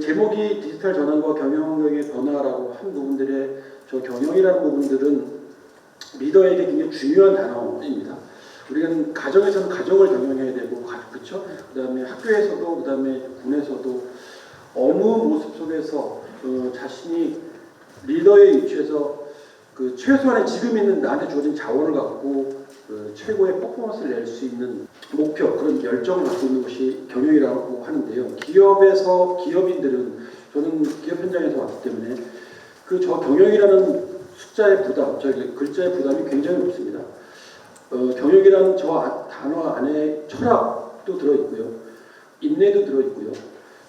제목이 디지털 전환과 경영력의 변화라고 한 부분들의 저 경영이라는 부분들은 리더에게 굉장히 중요한 단어입니다. 우리는 가정에서는 가정을 경영해야 되고, 그렇죠? 그다음에 학교에서도, 그다음에 군에서도 어느 모습 속에서 자신이 리더의 위치에서 그 최소한의 지금 있는 나한테 주어진 자원을 갖고 최고의 퍼포먼스를 낼 수 있는 목표, 그런 열정을 갖고 있는 것이 경영이라고 하는데요. 기업인들은, 저는 기업 현장에서 왔기 때문에 저 경영이라는 숫자의 부담, 글자의 부담이 굉장히 높습니다. 경영이라는 저 단어 안에 철학도 들어있고요, 인내도 들어있고요,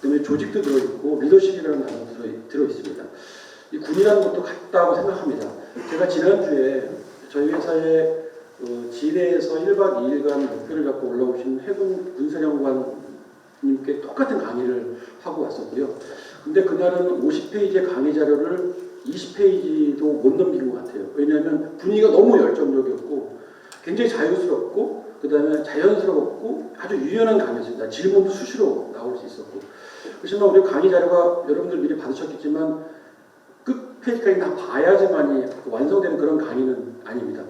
그다음에 조직도 들어있고, 리더십이라는 단어도 들어있습니다. 이 군이라는 것도 같다고 생각합니다. 제가 지난주에 저희 회사에 지대에서 1박 2일간 목표를 갖고 올라오신 해군 군사령관님께 똑같은 강의를 하고 왔었고요. 근데 그날은 50페이지의 강의 자료를 20페이지도 못 넘긴 것 같아요. 왜냐하면 분위기가 너무 열정적이었고 굉장히 자유스럽고 그다음에 자연스럽고 아주 유연한 강의였습니다. 질문도 수시로 나올 수 있었고. 그렇지만 우리 강의 자료가 여러분들 미리 받으셨겠지만 끝 페이지까지 다 봐야지만이 완성되는 그런 강의는 아닙니다.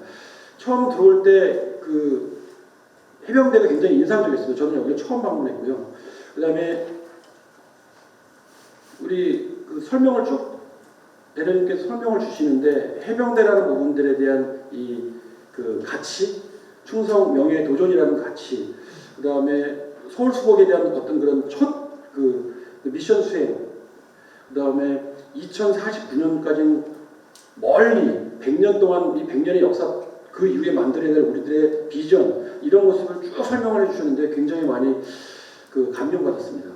처음 들어올 때 해병대가 굉장히 인상적이었어요. 저는 여기 처음 방문했고요. 그다음에 우리 설명을 쭉 대령님께서 설명을 주시는데 해병대라는 부분들에 대한 가치, 충성, 명예, 도전이라는 가치, 그다음에 서울수복에 대한 어떤 그런 첫 미션 수행, 그다음에 2049년까지는 멀리 100년 동안 이 100년의 역사 그 이후에 만들어야 될 우리들의 비전, 이런 모습을 쭉 설명을 해주셨는데 굉장히 많이 감명받았습니다.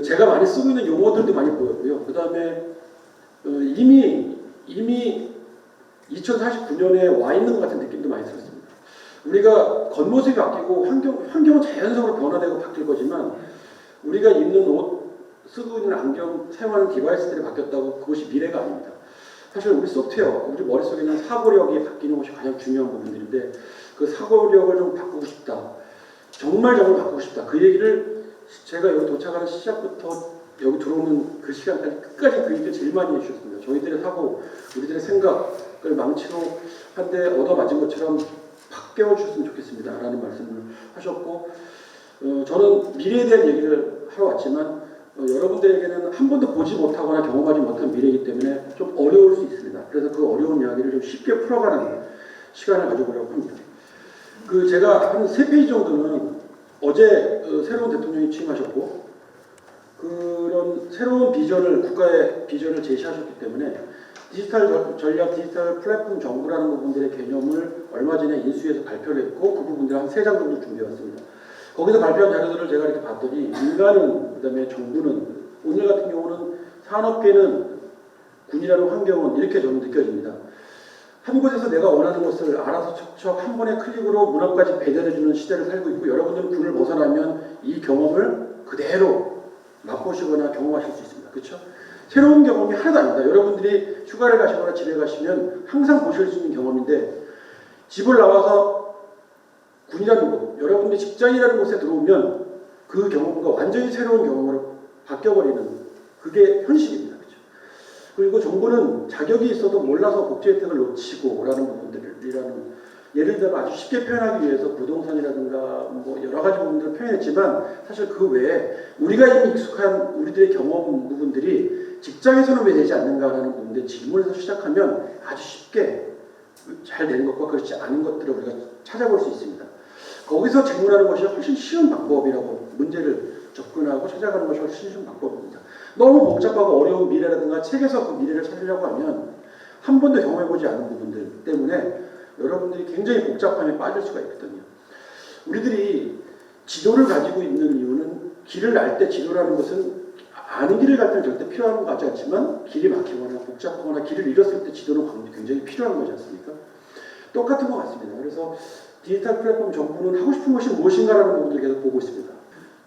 제가 많이 쓰고 있는 용어들도 많이 보였고요. 그 다음에 이미 2049년에 와 있는 것 같은 느낌도 많이 들었습니다. 우리가 겉모습이 바뀌고 환경은 자연적으로 변화되고 바뀔 거지만 우리가 입는 옷, 쓰고 있는 안경, 사용하는 디바이스들이 바뀌었다고 그것이 미래가 아닙니다. 사실 우리 소프트웨어, 우리 머릿속에 있는 사고력이 바뀌는 것이 가장 중요한 부분들인데 그 사고력을 좀 바꾸고 싶다. 정말 바꾸고 싶다. 그 얘기를 제가 여기 도착하는 시작부터 여기 들어오는 그 시간까지 끝까지 그 얘기를 제일 많이 해주셨습니다. 저희들의 사고, 우리들의 생각을 망치로 한 대 얻어맞은 것처럼 확 깨워주셨으면 좋겠습니다. 라는 말씀을 하셨고 저는 미래에 대한 얘기를 하러 왔지만 여러분들에게는 한 번도 보지 못하거나 경험하지 못한 미래이기 때문에 좀 어려울 수 있습니다. 그래서 그 어려운 이야기를 좀 쉽게 풀어가는 시간을 가져보려고 합니다. 제가 한 3페이지 정도는 어제 새로운 대통령이 취임하셨고 그런 새로운 비전을, 국가의 비전을 제시하셨기 때문에 디지털 전략, 디지털 플랫폼 정부라는 부분들의 개념을 얼마 전에 인수위에서 발표를 했고 그 부분들 한 3장 정도 준비해왔습니다. 거기서 발표한 자료들을 제가 이렇게 봤더니 민간은, 그 다음에 정부는, 오늘 같은 경우는 산업계는, 군이라는 환경은 이렇게 저는 느껴집니다. 한 곳에서 내가 원하는 것을 알아서 척척 한 번의 클릭으로 문 앞까지 배달해주는 시대를 살고 있고 여러분들은 군을 벗어나면 이 경험을 그대로 맛보시거나 경험하실 수 있습니다. 그렇죠? 새로운 경험이 하나도 아닙니다. 여러분들이 휴가를 가시거나 집에 가시면 항상 보실 수 있는 경험인데 집을 나와서 군이라는 곳, 여러분들이 직장이라는 곳에 들어오면 그 경험과 완전히 새로운 경험으로 바뀌어버리는 그게 현실입니다. 그렇죠? 그리고 정부는 자격이 있어도 몰라서 복지 혜택을 놓치고 라는 부분들이라는, 예를 들어 아주 쉽게 표현하기 위해서 부동산이라든가 뭐 여러 가지 부분들을 표현했지만 사실 그 외에 우리가 이미 익숙한 우리들의 경험 부분들이 직장에서는 왜 되지 않는가라는 부분들 질문에서 시작하면 아주 쉽게 잘 되는 것과 그렇지 않은 것들을 우리가 찾아볼 수 있습니다. 거기서 질문하는 것이 훨씬 쉬운 방법이라고, 문제를 접근하고 찾아가는 것이 훨씬 쉬운 방법입니다. 너무 복잡하고 어려운 미래라든가 책에서 그 미래를 찾으려고 하면 한 번도 경험해보지 않은 부분들 때문에 여러분들이 굉장히 복잡함에 빠질 수가 있거든요. 우리들이 지도를 가지고 있는 이유는 길을 알 때 지도라는 것은 아는 길을 갈 때는 절대 필요한 것 같지 않지만 길이 막히거나 복잡하거나 길을 잃었을 때 지도는 굉장히 필요한 거지 않습니까? 똑같은 것 같습니다. 그래서 디지털 플랫폼 정부는 하고 싶은 것이 무엇인가라는 부분을 계속 보고 있습니다.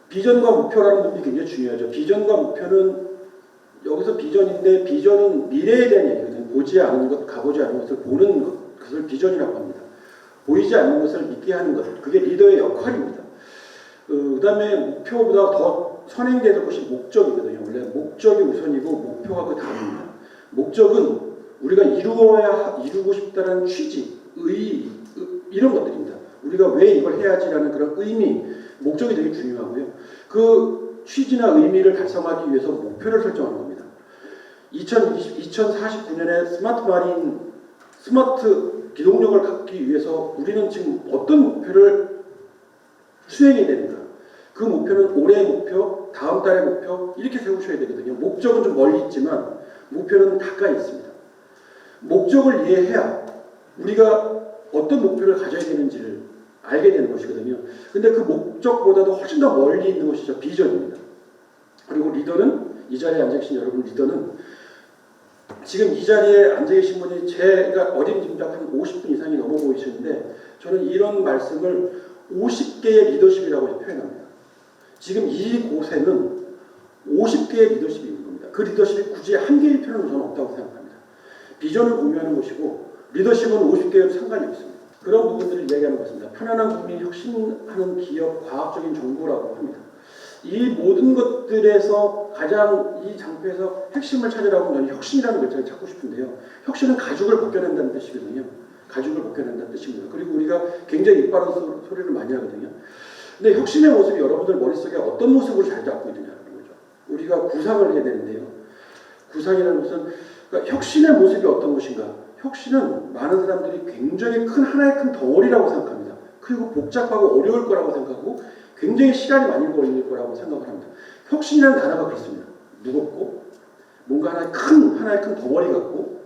비전과 목표라는 부분이 굉장히 중요하죠. 비전과 목표는 여기서 비전인데 비전은 미래에 대한 얘기거든요. 보지 않은 것, 가보지 않은 것을 보는 것, 그것을 비전이라고 합니다. 보이지 않는 것을 믿게 하는 것, 그게 리더의 역할입니다. 그 다음에 목표보다 더 선행되는 것이 목적이거든요. 원래 목적이 우선이고 목표가 그 다음입니다. 목적은 우리가 이루고 싶다는 취지, 이런 것들입니다. 우리가 왜 이걸 해야지라는 그런 의미, 목적이 되게 중요하고요. 그 취지나 의미를 달성하기 위해서 목표를 설정하는 겁니다. 2049년에 스마트 기동력을 갖기 위해서 우리는 지금 어떤 목표를 수행해야 되는가? 그 목표는 올해의 목표, 다음 달의 목표 이렇게 세우셔야 되거든요. 목적은 좀 멀리 있지만 목표는 가까이 있습니다. 목적을 이해해야 우리가 어떤 목표를 가져야 되는지를 알게 되는 것이거든요. 근데 그 목적보다도 훨씬 더 멀리 있는 것이죠. 비전입니다. 그리고 리더는, 이 자리에 앉아 계신 여러분 리더는 지금 이 자리에 앉아 계신 분이 제가 어림짐작 한 50분 이상이 넘어 보이시는데 저는 이런 말씀을 50개의 리더십이라고 표현합니다. 지금 이곳에는 50개의 리더십이 있는 겁니다. 그 리더십이 굳이 한 개일 필요는 저는 없다고 생각합니다. 비전을 공유하는 것이고 리더십은 50개와 상관이 없습니다. 그런 부분들을 이야기하는 것입니다. 편안한 국민, 혁신하는 기업, 과학적인 정보라고 합니다. 이 모든 것들에서 가장 이 장표에서 핵심을 찾으라고 저는 혁신이라는 글자를 찾고 싶은데요. 혁신은 가죽을 벗겨낸다는 뜻이거든요. 가죽을 벗겨낸다는 뜻입니다. 그리고 우리가 굉장히 입바른 소리를 많이 하거든요. 근데 혁신의 모습이 여러분들 머릿속에 어떤 모습을 잘 잡고 있느냐는 거죠. 우리가 구상을 해야 되는데요. 구상이라는 것은 그러니까 혁신의 모습이 어떤 것인가? 혁신은 많은 사람들이 굉장히 하나의 큰 덩어리라고 생각합니다. 그리고 복잡하고 어려울 거라고 생각하고 굉장히 시간이 많이 걸릴 거라고 생각을 합니다. 혁신이라는 단어가 그렇습니다. 무겁고 뭔가 하나의 큰 덩어리 같고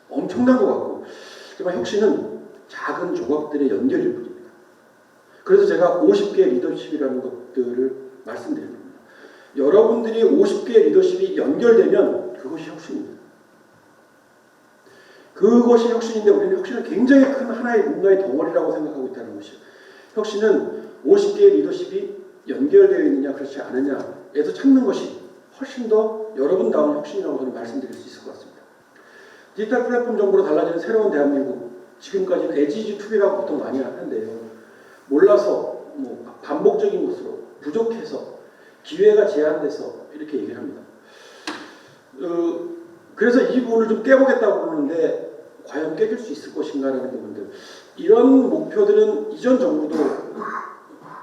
엄청난 것 같고 하지만 혁신은 작은 조각들의 연결일 뿐입니다. 그래서 제가 50개의 리더십이라는 것들을 말씀드리는 겁니다. 여러분들이 50개의 리더십이 연결되면 그것이 혁신입니다. 그것이 혁신인데 우리는 혁신을 굉장히 큰 하나의 뭔가의 덩어리라고 생각하고 있다는 것이죠. 혁신은 50개의 리더십이 연결되어 있느냐 그렇지 않느냐에서 찾는 것이 훨씬 더 여러분다운 혁신이라고 저는 말씀드릴 수 있을 것 같습니다. 디지털 플랫폼 정보로 달라지는 새로운 대한민국, 지금까지는 에지지 투비라고 보통 많이 하는데요. 몰라서 반복적인 것으로 부족해서 기회가 제한돼서 이렇게 얘기를 합니다. 그래서 이 부분을 좀 깨보겠다고 그러는데 과연 깨질 수 있을 것인가라는 부분들, 이런 목표들은 이전 정부도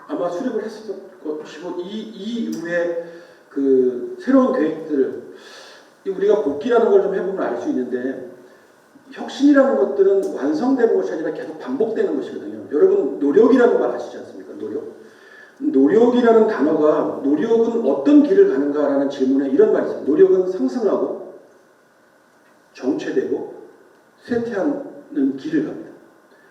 아마 수립을 했을 것이고 이 이후에 그 새로운 계획들을 우리가 복기라는 걸 좀 해보면 알 수 있는데 혁신이라는 것들은 완성되는 것이 아니라 계속 반복되는 것이거든요. 여러분 노력이라는 말 아시지 않습니까? 노력이라는 단어가 노력은 어떤 길을 가는가라는 질문에 이런 말이 있어요. 노력은 상승하고 정체되고 쇠퇴하는 길을 갑니다.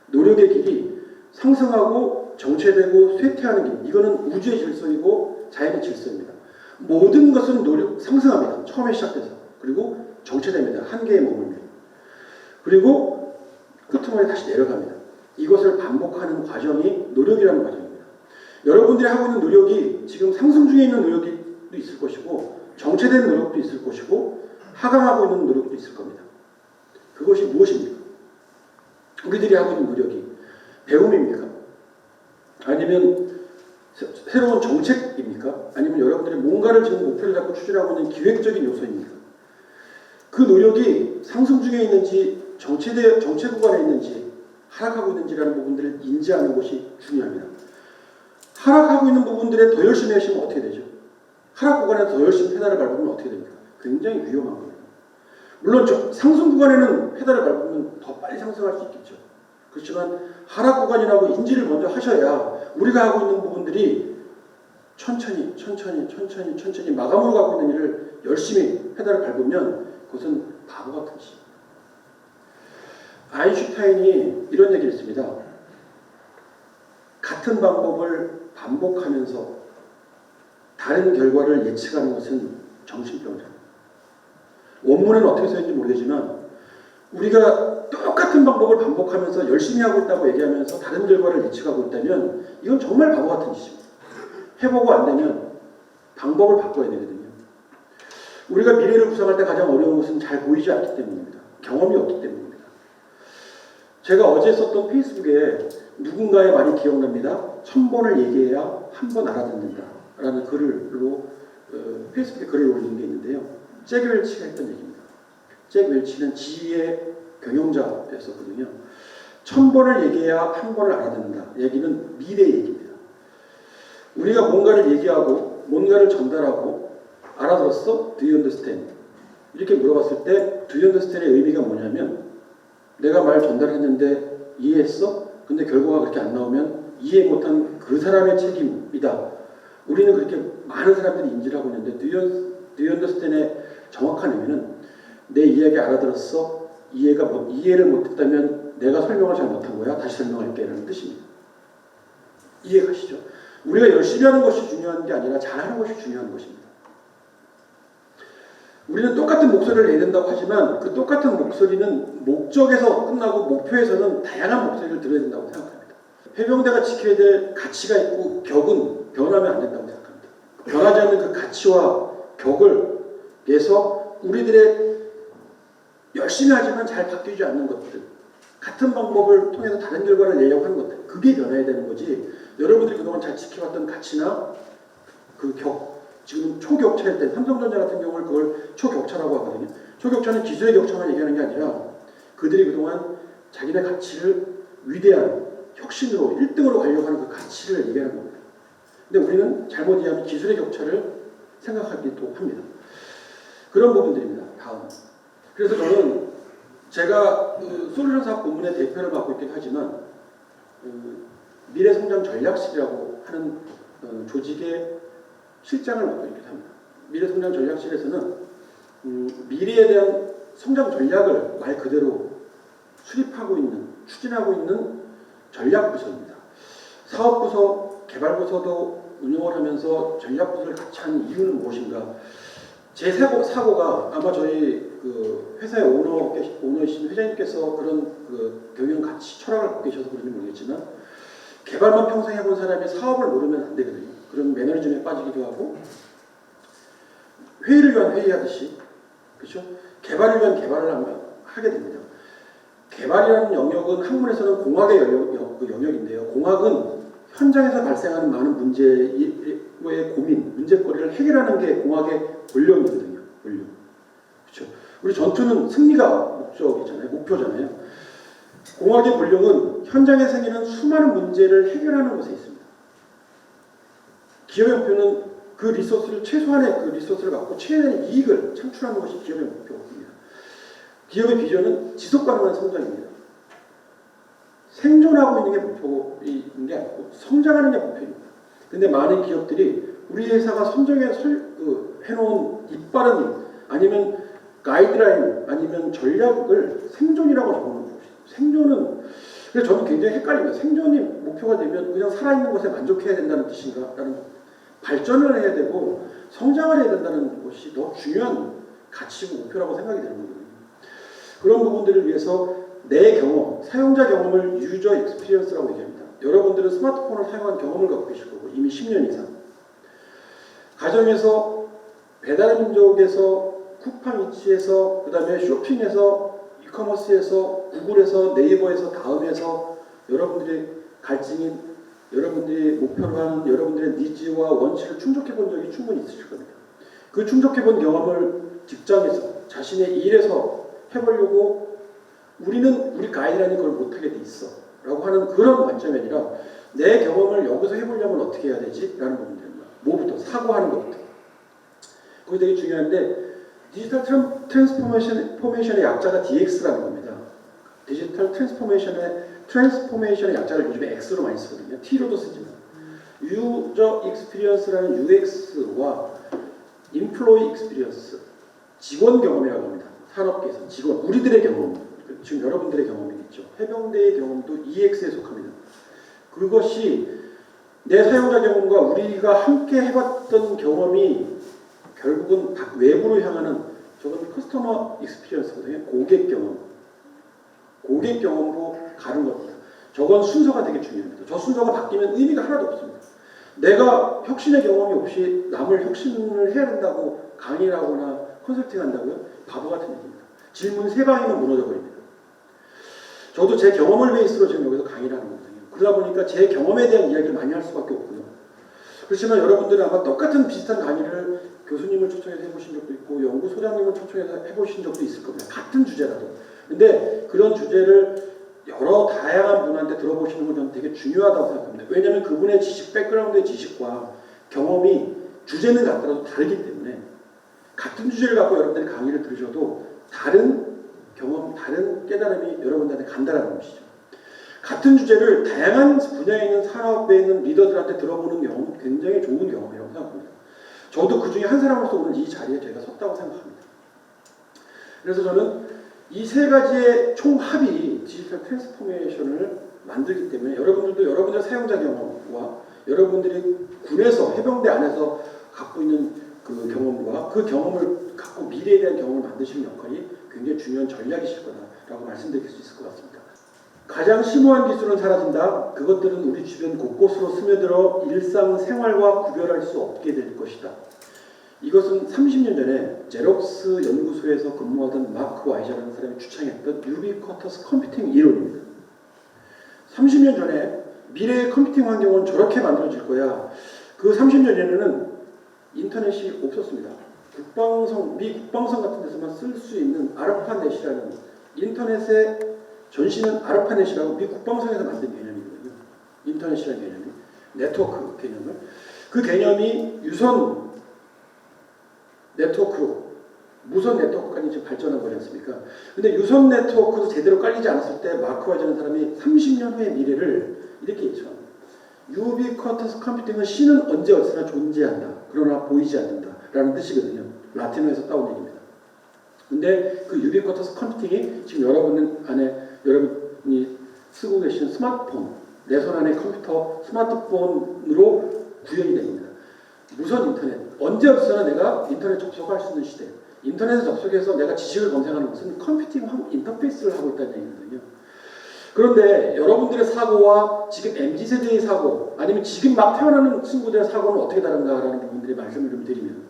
노력의 길이 상승하고 정체되고 쇠퇴하는 길, 이거는 우주의 질서이고 자연의 질서입니다. 모든 것은 상승합니다. 처음에 시작돼서. 그리고 정체됩니다. 한계에 머물며. 그리고 끄트머리에 다시 내려갑니다. 이것을 반복하는 과정이 노력이라는 과정입니다. 여러분들이 하고 있는 노력이 지금 상승 중에 있는 노력도 있을 것이고 정체된 노력도 있을 것이고 하강하고 있는 노력도 있을 겁니다. 그것이 무엇입니까? 우리들이 하고 있는 노력이 배움입니까? 아니면 새로운 정책입니까? 아니면 여러분들이 뭔가를 지금 목표를 잡고 추진하고 있는 기획적인 요소입니까? 그 노력이 상승 중에 있는지 정체 구간에 있는지 하락하고 있는지라는 부분들을 인지하는 것이 중요합니다. 하락하고 있는 부분들에 더 열심히 하시면 어떻게 되죠? 하락 구간에 더 열심히 페달을 밟으면 어떻게 됩니까? 굉장히 위험한 겁니다. 물론 상승 구간에는 페달을 밟으면 더 빨리 상승할 수 있겠죠. 그렇지만 하락 구간이라고 인지를 먼저 하셔야 우리가 하고 있는 부분들이 천천히 마감으로 가고 있는 일을 열심히 페달을 밟으면 그것은 바보 같은 짓입니다. 아인슈타인이 이런 얘기를 했습니다. 같은 방법을 반복하면서 다른 결과를 예측하는 것은 정신병자입니다. 원문에는 어떻게 써있는지 모르겠지만 우리가 똑같은 방법을 반복하면서 열심히 하고 있다고 얘기하면서 다른 결과를 예측하고 있다면 이건 정말 바보 같은 짓입니다. 해보고 안 되면 방법을 바꿔야 되거든요. 우리가 미래를 구상할 때 가장 어려운 것은 잘 보이지 않기 때문입니다. 경험이 없기 때문입니다. 제가 어제 썼던 페이스북에 누군가의 말이 기억납니다. 1000번을 얘기해야 한 번 알아듣는다 라는 글로 페이스북에 글을 올린 게 있는데요. 잭 웰치가 했던 얘기입니다. 잭 웰치는 지혜의 경영자였었거든요. 1000번을 얘기해야 한 번을 알아듣는다. 얘기는 미래의 얘기입니다. 우리가 뭔가를 얘기하고 뭔가를 전달하고 알아들었어? Do you understand? 이렇게 물어봤을 때 Do you understand의 의미가 뭐냐면 내가 말 전달했는데 이해했어? 근데 결과가 그렇게 안 나오면 이해 못한 그 사람의 책임이다. 우리는 그렇게 많은 사람들이 인지를 하고 있는데 Do you understand의 정확한 의미는 내 이야기 알아들었어? 이해를 못했다면 내가 설명을 잘 못한 거야. 다시 설명할게 라는 뜻입니다. 이해가시죠? 우리가 열심히 하는 것이 중요한 게 아니라 잘하는 것이 중요한 것입니다. 우리는 똑같은 목소리를 내야 된다고 하지만 그 똑같은 목소리는 목적에서 끝나고 목표에서는 다양한 목소리를 들어야 된다고 생각합니다. 해병대가 지켜야 될 가치가 있고 격은 변하면 안 된다고 생각합니다. 변하지 않는 그 가치와 격을 위해서 우리들의 열심히 하지만 잘 바뀌지 않는 것들, 같은 방법을 통해서 다른 결과를 내려고 하는 것들, 그게 변해야 되는 거지. 여러분들이 그동안 잘 지켜왔던 가치나 그 지금 초격차일 때 삼성전자 같은 경우를 그걸 초격차라고 하거든요. 초격차는 기술의 격차만 얘기하는 게 아니라 그들이 그동안 자기네 가치를 위대한 혁신으로 1등으로 가려고 하는 그 가치를 얘기하는 겁니다. 근데 우리는 잘못 이해하면 기술의 격차를 생각하기도 합니다. 그런 부분들입니다. 다음. 그래서 저는 제가 솔루션 사업 본부의 대표를 맡고 있긴 하지만 미래성장 전략실이라고 하는 조직의 실장을 맡고 있기도 합니다. 미래성장 전략실에서는 미래에 대한 성장 전략을 말 그대로 수립하고 있는, 추진하고 있는 전략부서입니다. 사업부서, 개발부서도 운영을 하면서 전략부서를 같이 하는 이유는 무엇인가? 제 사고가 아마 저희 그 회사의 오너이신 회장님께서 그런 그 경영 가치 철학을 갖고 계셔서 그런지 모르겠지만 개발만 평생 해본 사람이 사업을 모르면 안 되거든요. 그럼 매너리즘에 빠지기도 하고 회의를 위한 회의하듯이 그렇죠? 개발을 위한 개발을 하게 됩니다. 개발이라는 영역은 학문에서는 공학의 영역인데요. 공학은 현장에서 발생하는 많은 문제의 고민, 문제거리를 해결하는 게 공학의 본령이거든요. 본령. 그렇죠? 우리 전투는 승리가 목표잖아요. 공학의 본령은 현장에 생기는 수많은 문제를 해결하는 것에 있습니다. 기업의 목표는 그 리소스를 최소한의 그 리소스를 갖고 최대한 이익을 창출하는 것이 기업의 목표입니다. 기업의 비전은 지속 가능한 성장입니다. 생존하고 있는 게 목표인 게 아니고 성장하는 게 목표입니다. 근데 많은 기업들이 우리 회사가 선정해 해놓은 이빠른 아니면 가이드라인 아니면 전략을 생존이라고 적어놓은 것이죠. 생존은 그래서 저는 굉장히 헷갈립니다. 생존이 목표가 되면 그냥 살아있는 것에 만족해야 된다는 뜻인가? 라는 발전을 해야 되고 성장을 해야 된다는 것이 더 중요한 가치고 목표라고 생각이 되는 거거든요. 그런 부분들을 위해서 내 경험, 사용자 경험을 유저 익스피리언스라고 얘기합니다. 여러분들은 스마트폰을 사용한 경험을 갖고 계실 거고 이미 10년 이상 가정에서 배달의 민족에서 쿠팡이츠에서 그 다음에 쇼핑에서 이커머스에서 구글에서 네이버에서 다음에서 여러분들의 갈증인 여러분들이 목표로 하는 여러분들의 니즈와 원칙을 충족해 본 적이 충분히 있으실 겁니다. 그 충족해 본 경험을 직장에서 자신의 일에서 해보려고 우리는 우리 가이드라인이 그걸 못하게 돼 있어 라고 하는 그런 관점이 아니라 내 경험을 여기서 해보려면 어떻게 해야 되지? 라는 부분들입니다. 뭐부터? 사고하는 것부터. 그게 되게 중요한데 디지털 트랜스포메이션의 약자가 DX라는 겁니다. 디지털 트랜스포메이션의 약자를 요즘에 X로 많이 쓰거든요. T로도 쓰지만 유저 익스피리언스라는 UX와 인플로이 익스피리언스 직원 경험이라고 합니다. 산업계에서 직원, 우리들의 경험, 지금 여러분들의 경험이겠죠. 해병대의 경험도 EX에 속합니다. 그것이 내 사용자 경험과 우리가 함께 해봤던 경험이 결국은 외부로 향하는 저건 커스터머 익스피리언스거든요. 고객 경험으로 가는 겁니다. 저건 순서가 되게 중요합니다. 저 순서가 바뀌면 의미가 하나도 없습니다. 내가 혁신의 경험이 없이 남을 혁신을 해야 된다고 강의를 하거나 컨설팅 한다고요? 바보 같은 얘기입니다. 질문 3방이면 무너져 버립니다. 저도 제 경험을 베이스로 지금 여기서 강의를 하는 거거든요. 그러다 보니까 제 경험에 대한 이야기를 많이 할 수밖에 없고요. 그렇지만 여러분들은 아마 똑같은 비슷한 강의를 교수님을 초청해서 해보신 적도 있고 연구소장님을 초청해서 해보신 적도 있을 겁니다. 같은 주제라도. 근데 그런 주제를 여러 다양한 분한테 들어보시는 건 저는 되게 중요하다고 생각합니다. 왜냐하면 그분의 지식, 백그라운드의 지식과 경험이 주제는 같더라도 다르기 때문에 같은 주제를 갖고 여러분들이 강의를 들으셔도 다른 경험, 다른 깨달음이 여러분들한테 간다는 것이죠. 같은 주제를 다양한 분야에 있는 산업에 있는 리더들한테 들어보는 경험은 굉장히 좋은 경험이라고 생각합니다. 저도 그 중에 한 사람으로서 오늘 이 자리에 제가 섰다고 생각합니다. 그래서 저는 이 세 가지의 총합이 디지털 트랜스포메이션을 만들기 때문에 여러분들도 여러분들의 사용자 경험과 여러분들이 군에서 해병대 안에서 갖고 있는 그 경험과 그 경험을 갖고 미래에 대한 경험을 만드시는 역할이 굉장히 중요한 전략이실 거다라고 말씀드릴 수 있을 것 같습니다. 가장 심오한 기술은 사라진다. 그것들은 우리 주변 곳곳으로 스며들어 일상생활과 구별할 수 없게 될 것이다. 이것은 30년 전에 제록스 연구소에서 근무하던 마크 와이저라는 사람이 주창했던 유비쿼터스 컴퓨팅 이론입니다. 30년 전에 미래의 컴퓨팅 환경은 저렇게 만들어질 거야. 그 30년 전에는 인터넷이 없었습니다. 미 국방성 같은 데서만 쓸 수 있는 아르파넷이라는 인터넷의 전신은 아르파넷이라고 미 국방성에서 만든 개념이거든요. 인터넷이라는 개념이 네트워크 개념을 그 개념이 유선 네트워크로 무선 네트워크까지 지금 발전한 거지 않습니까? 근데 유선 네트워크도 제대로 깔리지 않았을 때 마크 와이저라는 사람이 30년 후의 미래를 이렇게 예측합니다. 유비쿼터스 컴퓨팅은 C는 언제 어디서나 존재한다. 그러나 보이지 않는다. 라는 뜻이거든요. 라틴어에서 따온 얘기입니다. 근데 그 유비쿼터스 컴퓨팅이 지금 여러분이 쓰고 계신 스마트폰, 내 손 안의 컴퓨터, 스마트폰으로 구현이 됩니다. 무선 인터넷, 언제 어디서나 내가 인터넷 접속할 수 있는 시대. 인터넷에 접속해서 내가 지식을 검색하는 것은 컴퓨팅 인터페이스를 하고 있다는 얘기거든요. 그런데 여러분들의 사고와 지금 MZ세대의 사고 아니면 지금 막 태어나는 친구들의 사고는 어떻게 다른가라는 부분들의 말씀을 좀 드리면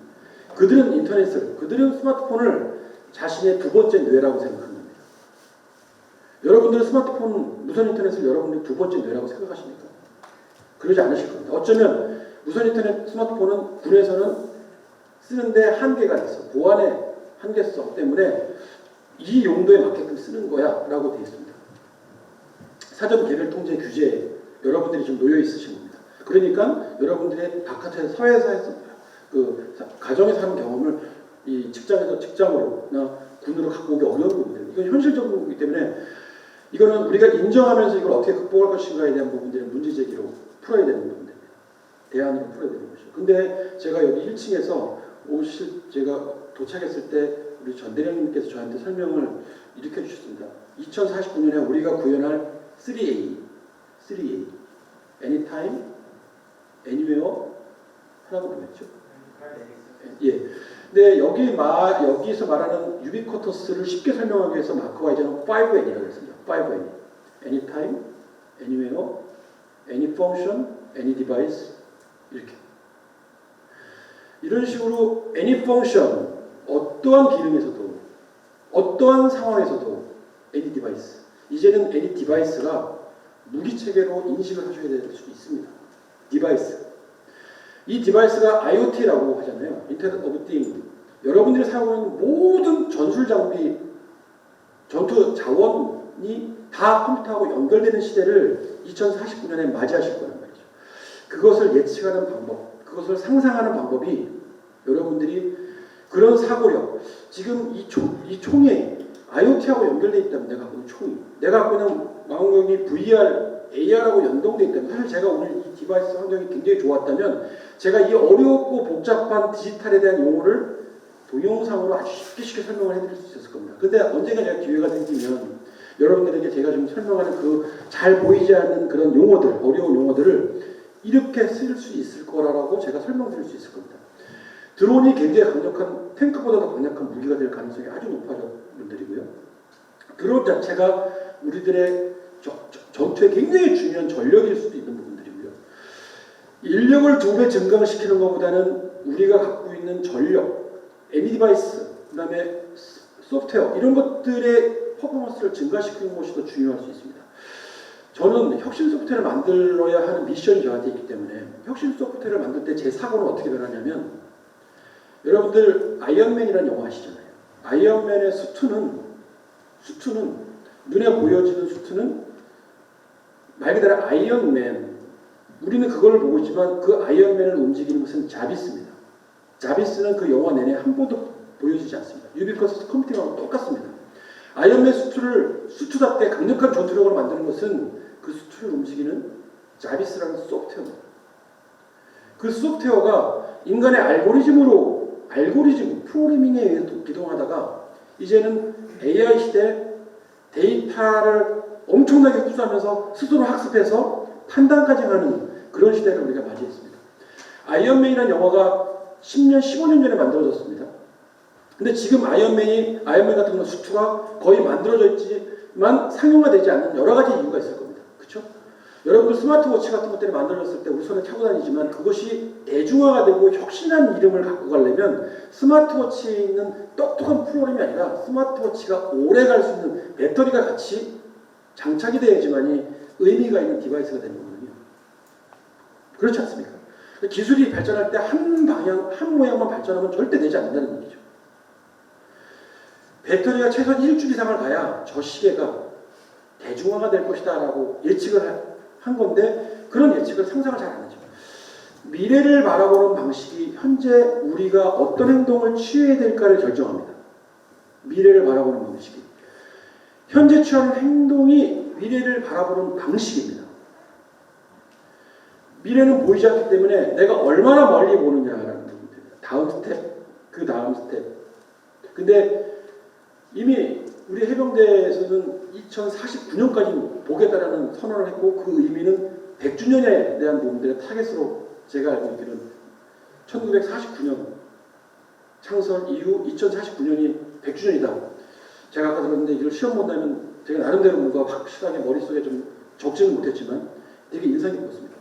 그들은 인터넷을, 그들은 스마트폰을 자신의 두 번째 뇌라고 생각합니다. 여러분들은 스마트폰, 무선 인터넷을 여러분의 두 번째 뇌라고 생각하십니까? 그러지 않으실 겁니다. 어쩌면 무선 인터넷 스마트폰은 군에서는 쓰는데 한계가 있어. 보안의 한계성 때문에 이 용도에 맞게끔 쓰는 거야 라고 되어 있습니다. 사전 개별 통제 규제에 여러분들이 지금 놓여 있으신 겁니다. 그러니까 여러분들의 바깥에서 사회에서 그 가정에서 하는 경험을 이 직장으로나 군으로 갖고 오기 어려운 부분들. 이건 현실적인 부분이기 때문에 이거는 우리가 인정하면서 이걸 어떻게 극복할 것인가에 대한 부분들을 문제 제기로 풀어야 되는 부분들입니다. 대안으로 풀어야 되는 것이죠. 근데 제가 여기 1층에서 제가 도착했을 때 우리 전 대령님께서 저한테 설명을 이렇게 해주셨습니다. 2049년에 우리가 구현할 3A, Anytime, Anywhere, 하라고 보냈죠. 예. 근데 여기서 말하는 유비쿼터스를 쉽게 설명하기 위해서 마크 와이저는 5N이라고 했습니다. 5N. Anytime, Anywhere, Any Function, Any Device. 이렇게. 이런 식으로 Any Function, 어떠한 기능에서도, 어떠한 상황에서도 Any Device. 이제는 Any Device가 무기체계로 인식을 하셔야 될 수도 있습니다. 디바이스. 이 디바이스가 IoT라고 하잖아요. 인터넷 오브 띵. 여러분들이 사용하는 모든 전술 장비, 전투 자원이 다 컴퓨터하고 연결되는 시대를 2049년에 맞이하실 거란 말이죠. 그것을 예측하는 방법, 그것을 상상하는 방법이 여러분들이 그런 사고력, 지금 이 총이 IoT하고 연결되어 있다면 내가 갖고 있는 총이, 내가 갖고 있는 망원경이 VR, AR하고 연동되어 있다면 사실 제가 오늘 이 디바이스 환경이 굉장히 좋았다면 제가 이 어렵고 복잡한 디지털에 대한 용어를 동영상으로 아주 쉽게 설명을 해드릴 수 있었을 겁니다. 근데 언젠가 제가 기회가 생기면 여러분들에게 제가 지금 설명하는 그 잘 보이지 않는 그런 용어들, 어려운 용어들을 이렇게 쓸 수 있을 거라고 제가 설명드릴 수 있을 겁니다. 드론이 굉장히 강력한, 탱크보다 더 강력한 무기가 될 가능성이 아주 높아진 분들이고요. 드론 자체가 우리들의 전투에 굉장히 중요한 전력일 수도 있는 부분들이고요. 인력을 2배 증강시키는 것보다는 우리가 갖고 있는 전력, 애니 디바이스, 그 다음에 소프트웨어 이런 것들의 퍼포먼스를 증가시키는 것이 더 중요할 수 있습니다. 저는 혁신 소프트웨어를 만들어야 하는 미션이 저한테 있기 때문에 혁신 소프트웨어를 만들 때 제 사고는 어떻게 변하냐면 여러분들 아이언맨이라는 영화 아시잖아요. 아이언맨의 수트는 눈에 보여지는 수트는 말 그대로 아이언맨. 우리는 그걸 보고 있지만 그 아이언맨을 움직이는 것은 자비스입니다. 자비스는 그 영화 내내 한 번도 보여지지 않습니다. 유비쿼스 컴퓨팅하고 똑같습니다. 아이언맨 수트답게 강력한 전투력으로 만드는 것은 그 수트를 움직이는 자비스라는 소프트웨어입니다. 그 소프트웨어가 인간의 프로그래밍에 의해서 기동하다가 이제는 AI 시대 데이터를 엄청나게 흡수하면서 스스로 학습해서 판단까지 하는 그런 시대를 우리가 맞이했습니다. 아이언맨이라는 영화가 10년, 15년 전에 만들어졌습니다. 근데 지금 아이언맨 같은 그런 수트가 거의 만들어져 있지만 상용화되지 않는 여러 가지 이유가 있을 겁니다. 그렇죠? 여러분들 스마트워치 같은 것들이 만들어졌을 때 우리 손에 차고 다니지만 그것이 대중화가 되고 혁신한 이름을 갖고 가려면 스마트워치에 있는 똑똑한 프로그램이 아니라 스마트워치가 오래 갈 수 있는 배터리가 같이 장착이 돼야지만이 의미가 있는 디바이스가 되는 거거든요. 그렇지 않습니까? 기술이 발전할 때 한 방향, 한 모양만 발전하면 절대 되지 않는다는 얘기죠. 배터리가 최소한 일주일 이상을 가야 저 시계가 대중화가 될 것이다 라고 예측을 한 건데 그런 예측을 상상을 잘 안 하죠. 미래를 바라보는 방식이 현재 우리가 어떤 행동을 취해야 될까를 결정합니다. 미래를 바라보는 방식이. 현재 취하는 행동이 미래를 바라보는 방식입니다. 미래는 보이지 않기 때문에 내가 얼마나 멀리 보느냐라는 부분입니다. 다음 스텝, 그 다음 스텝. 근데 이미 우리 해병대에서는 2049년까지 보겠다라는 선언을 했고 그 의미는 100주년에 대한 부분들의 타겟으로 제가 알고 있기는 1949년 창설 이후 2049년이 100주년이다. 제가 아까 들었는데 이걸 시험 본다면 제가 나름대로 뭔가 확실하게 머릿속에 좀 적지는 못했지만 되게 인상이 깊었습니다.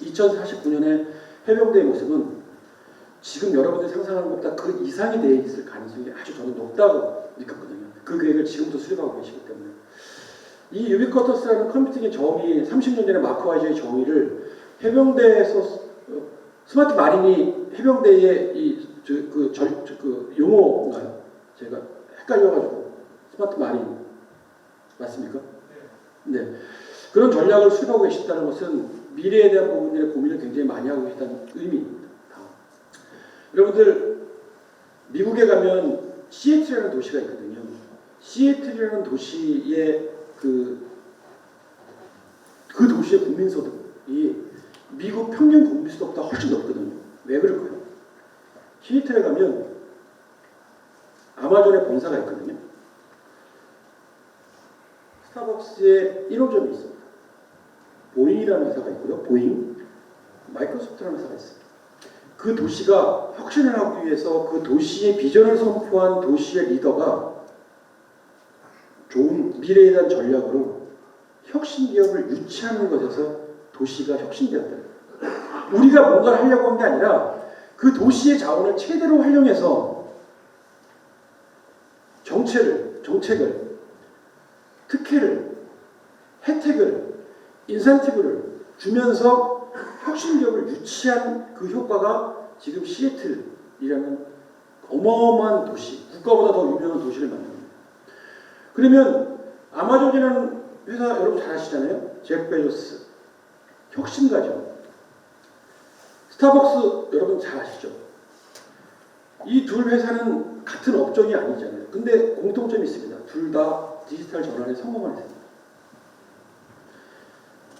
2049년에 해병대의 모습은 지금 여러분들이 상상하는 것보다 그 이상이 되어 있을 가능성이 아주 저는 높다고 느꼈거든요. 그 계획을 지금도 수립하고 계시기 때문에. 이 유비쿼터스라는 컴퓨팅의 정의, 30년 전에 마크 와이저의 정의를 해병대에서 스마트 마린이 해병대의 그 용어인가요? 제가 헷갈려가지고 스마트 마린 맞습니까? 네. 그런 전략을 수립하고 계시다는 것은 미래에 대한 부분들의 고민을 굉장히 많이 하고 계시다는 의미입니다. 여러분들 미국에 가면 시애틀이라는 도시가 있거든요. 시애틀이라는 도시의 그 도시의 국민소득이 미국 평균 국민소득보다 훨씬 높거든요. 왜 그럴까요? 시애틀에 가면 아마존의 본사가 있거든요. 스타벅스의 1호점이 있습니다. 보잉이라는 회사가 있고요. 보잉, 마이크로소프트라는 회사가 있습니다. 그 도시가 혁신을 하기 위해서 그 도시의 비전을 선포한 도시의 리더가 좋은 미래에 대한 전략으로 혁신 기업을 유치하는 것에서 도시가 혁신되었다. 우리가 뭔가를 하려고 한 게 아니라 그 도시의 자원을 최대로 활용해서 정책을, 특혜를, 혜택을, 인센티브를 주면서 혁신 기업을 유치한 그 효과가 지금 시애틀이라는 어마어마한 도시, 국가보다 더 유명한 도시를 만듭니다. 그러면 아마존이라는 회사 여러분 잘 아시잖아요. 제프 베조스 혁신가죠. 스타벅스 여러분 잘 아시죠. 이 둘 회사는 같은 업종이 아니잖아요. 근데 공통점이 있습니다. 둘 다 디지털 전환에 성공을 했습니다.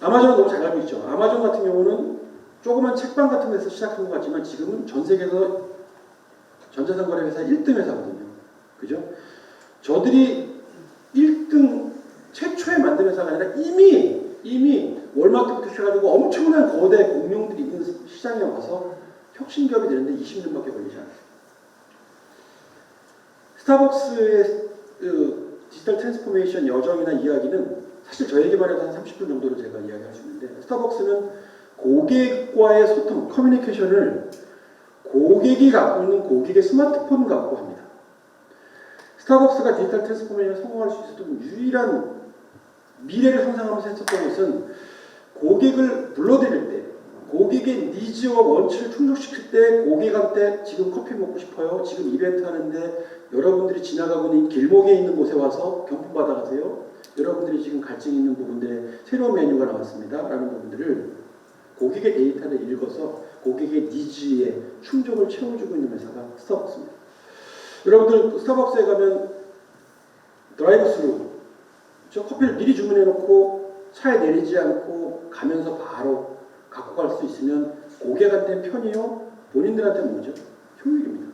아마존은 너무 잘 알고 있죠. 아마존 같은 경우는 조그만 책방 같은 데서 시작한 것 같지만 지금은 전 세계에서 전자상거래 회사 1등 회사거든요. 그죠? 저들이 1등 최초에 만든 회사가 아니라 이미 월마트부터 시작해가지고 엄청난 거대 공룡들이 있는 시장에 와서 혁신기업이 되는데 20년밖에 걸리지 않았어요. 스타벅스의 그 디지털 트랜스포메이션 여정이나 이야기는 사실 저에게만 해도 한 30분 정도로 제가 이야기할 수 있는데 스타벅스는 고객과의 소통, 커뮤니케이션을 고객이 갖고 있는 고객의 스마트폰 갖고 합니다. 스타벅스가 디지털 트랜스포메이션을 성공할 수 있었던 유일한 미래를 상상하면서 했었던 것은 고객을 불러들일 때 고객의 니즈와 원칙을 충족시킬 때 고객한테 지금 커피 먹고 싶어요. 지금 이벤트 하는데 여러분들이 지나가고 있는 길목에 있는 곳에 와서 경품 받아가세요. 여러분들이 지금 갈증 있는 부분들에 새로운 메뉴가 나왔습니다. 라는 부분들을 고객의 데이터를 읽어서 고객의 니즈에 충족을 채워주고 있는 회사가 스타벅스입니다. 여러분들 스타벅스에 가면 드라이브 스루 커피를 미리 주문해놓고 차에 내리지 않고 가면서 바로 갖고 갈 수 있으면 고객한테는 편이요, 본인들한테는 뭐죠? 효율입니다.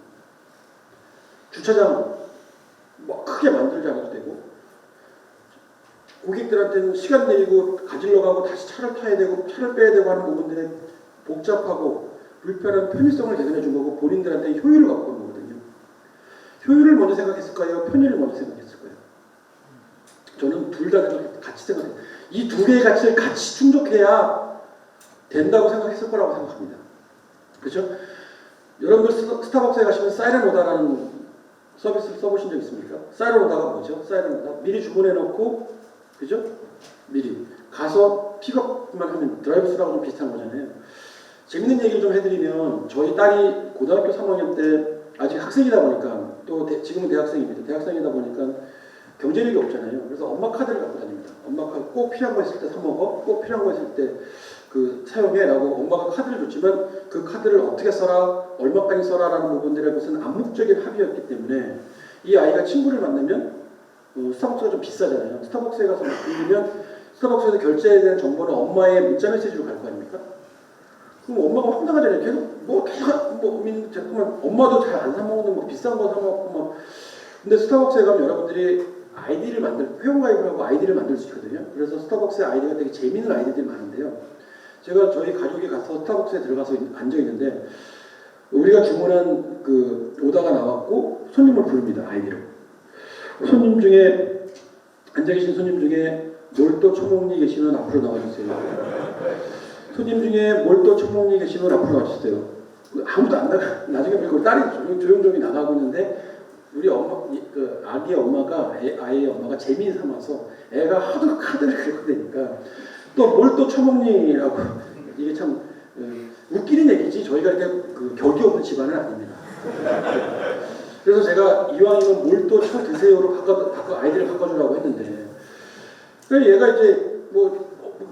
주차장 뭐 크게 만들지 않아도 되고 고객들한테는 시간 내리고 가지러 가고 다시 차를 타야 되고 차를 빼야 되고 하는 부분들에 복잡하고 불편한 편의성을 개선해 준 거고 본인들한테 효율을 갖고 온 거거든요. 효율을 먼저 생각했을까요? 편의를 먼저 생각했을까요? 저는 둘 다 같이 생각해요. 이 두 개의 가치를 같이 충족해야 된다고 생각했을 거라고 생각합니다. 그렇죠? 여러분들 스타벅스에 가시면 사이렌 오다라는 서비스를 써보신 적 있습니까? 사이렌 오다가 뭐죠? 사이렌 오다 미리 주문해 놓고 그죠? 미리 가서 픽업만 하면 드라이브스루하고 좀 비슷한 거잖아요. 재밌는 얘기를 좀 해드리면 저희 딸이 고등학교 3학년 때 아직 학생이다 보니까 또 지금은 대학생입니다. 대학생이다 보니까 경제력이 없잖아요. 그래서 엄마 카드를 갖고 다닙니다. 엄마 카드 꼭 필요한 거 있을 때 사 먹어. 꼭 필요한 거 있을 때 그 사용해라고 엄마가 카드를 줬지만 그 카드를 어떻게 써라, 얼마까지 써라라는 부분들에 무슨 암묵적인 합의였기 때문에 이 아이가 친구를 만나면 스타벅스가 좀 비싸잖아요. 스타벅스에 가서 빌리면 스타벅스에서 결제에 대한 정보는 엄마의 문자 메시지로 갈 거 아닙니까? 그럼 엄마가 황당하잖아요. 계속 잠깐만 엄마도 잘 안 사 먹는 뭐 비싼 거 사 먹고 막. 근데 스타벅스에 가면 여러분들이 아이디를 회원가입을 하고 아이디를 만들 수 있거든요. 그래서 스타벅스의 아이디가 되게 재미있는 아이디들이 많은데요. 제가 저희 가족이 가서 스타벅스에 들어가서 앉아 있는데 우리가 주문한 그 오다가 나왔고 손님을 부릅니다. 아이디로. 손님 중에 앉아 계신 손님 중에 몰도 초목리 계시면 앞으로 나와주세요. 손님 중에 몰도 초목리 계시면 앞으로 나와주세요. 아무도 안 나가. 나중에 보니까 딸이 조용조용히 나가고 있는데 우리 엄마, 그 아기의 엄마가 아이의 엄마가 재미 삼아서 애가 하도 카드를 긁고 되니까 또 뭘 또 처먹니라고 이게 참 웃기는 얘기지 저희가 이렇게 그 격이 없는 집안은 아닙니다. 그래서 제가 이왕이면 뭘 또 쳐 드세요로 바꿔 아이디를 바꿔주라고 했는데 얘가 이제 뭐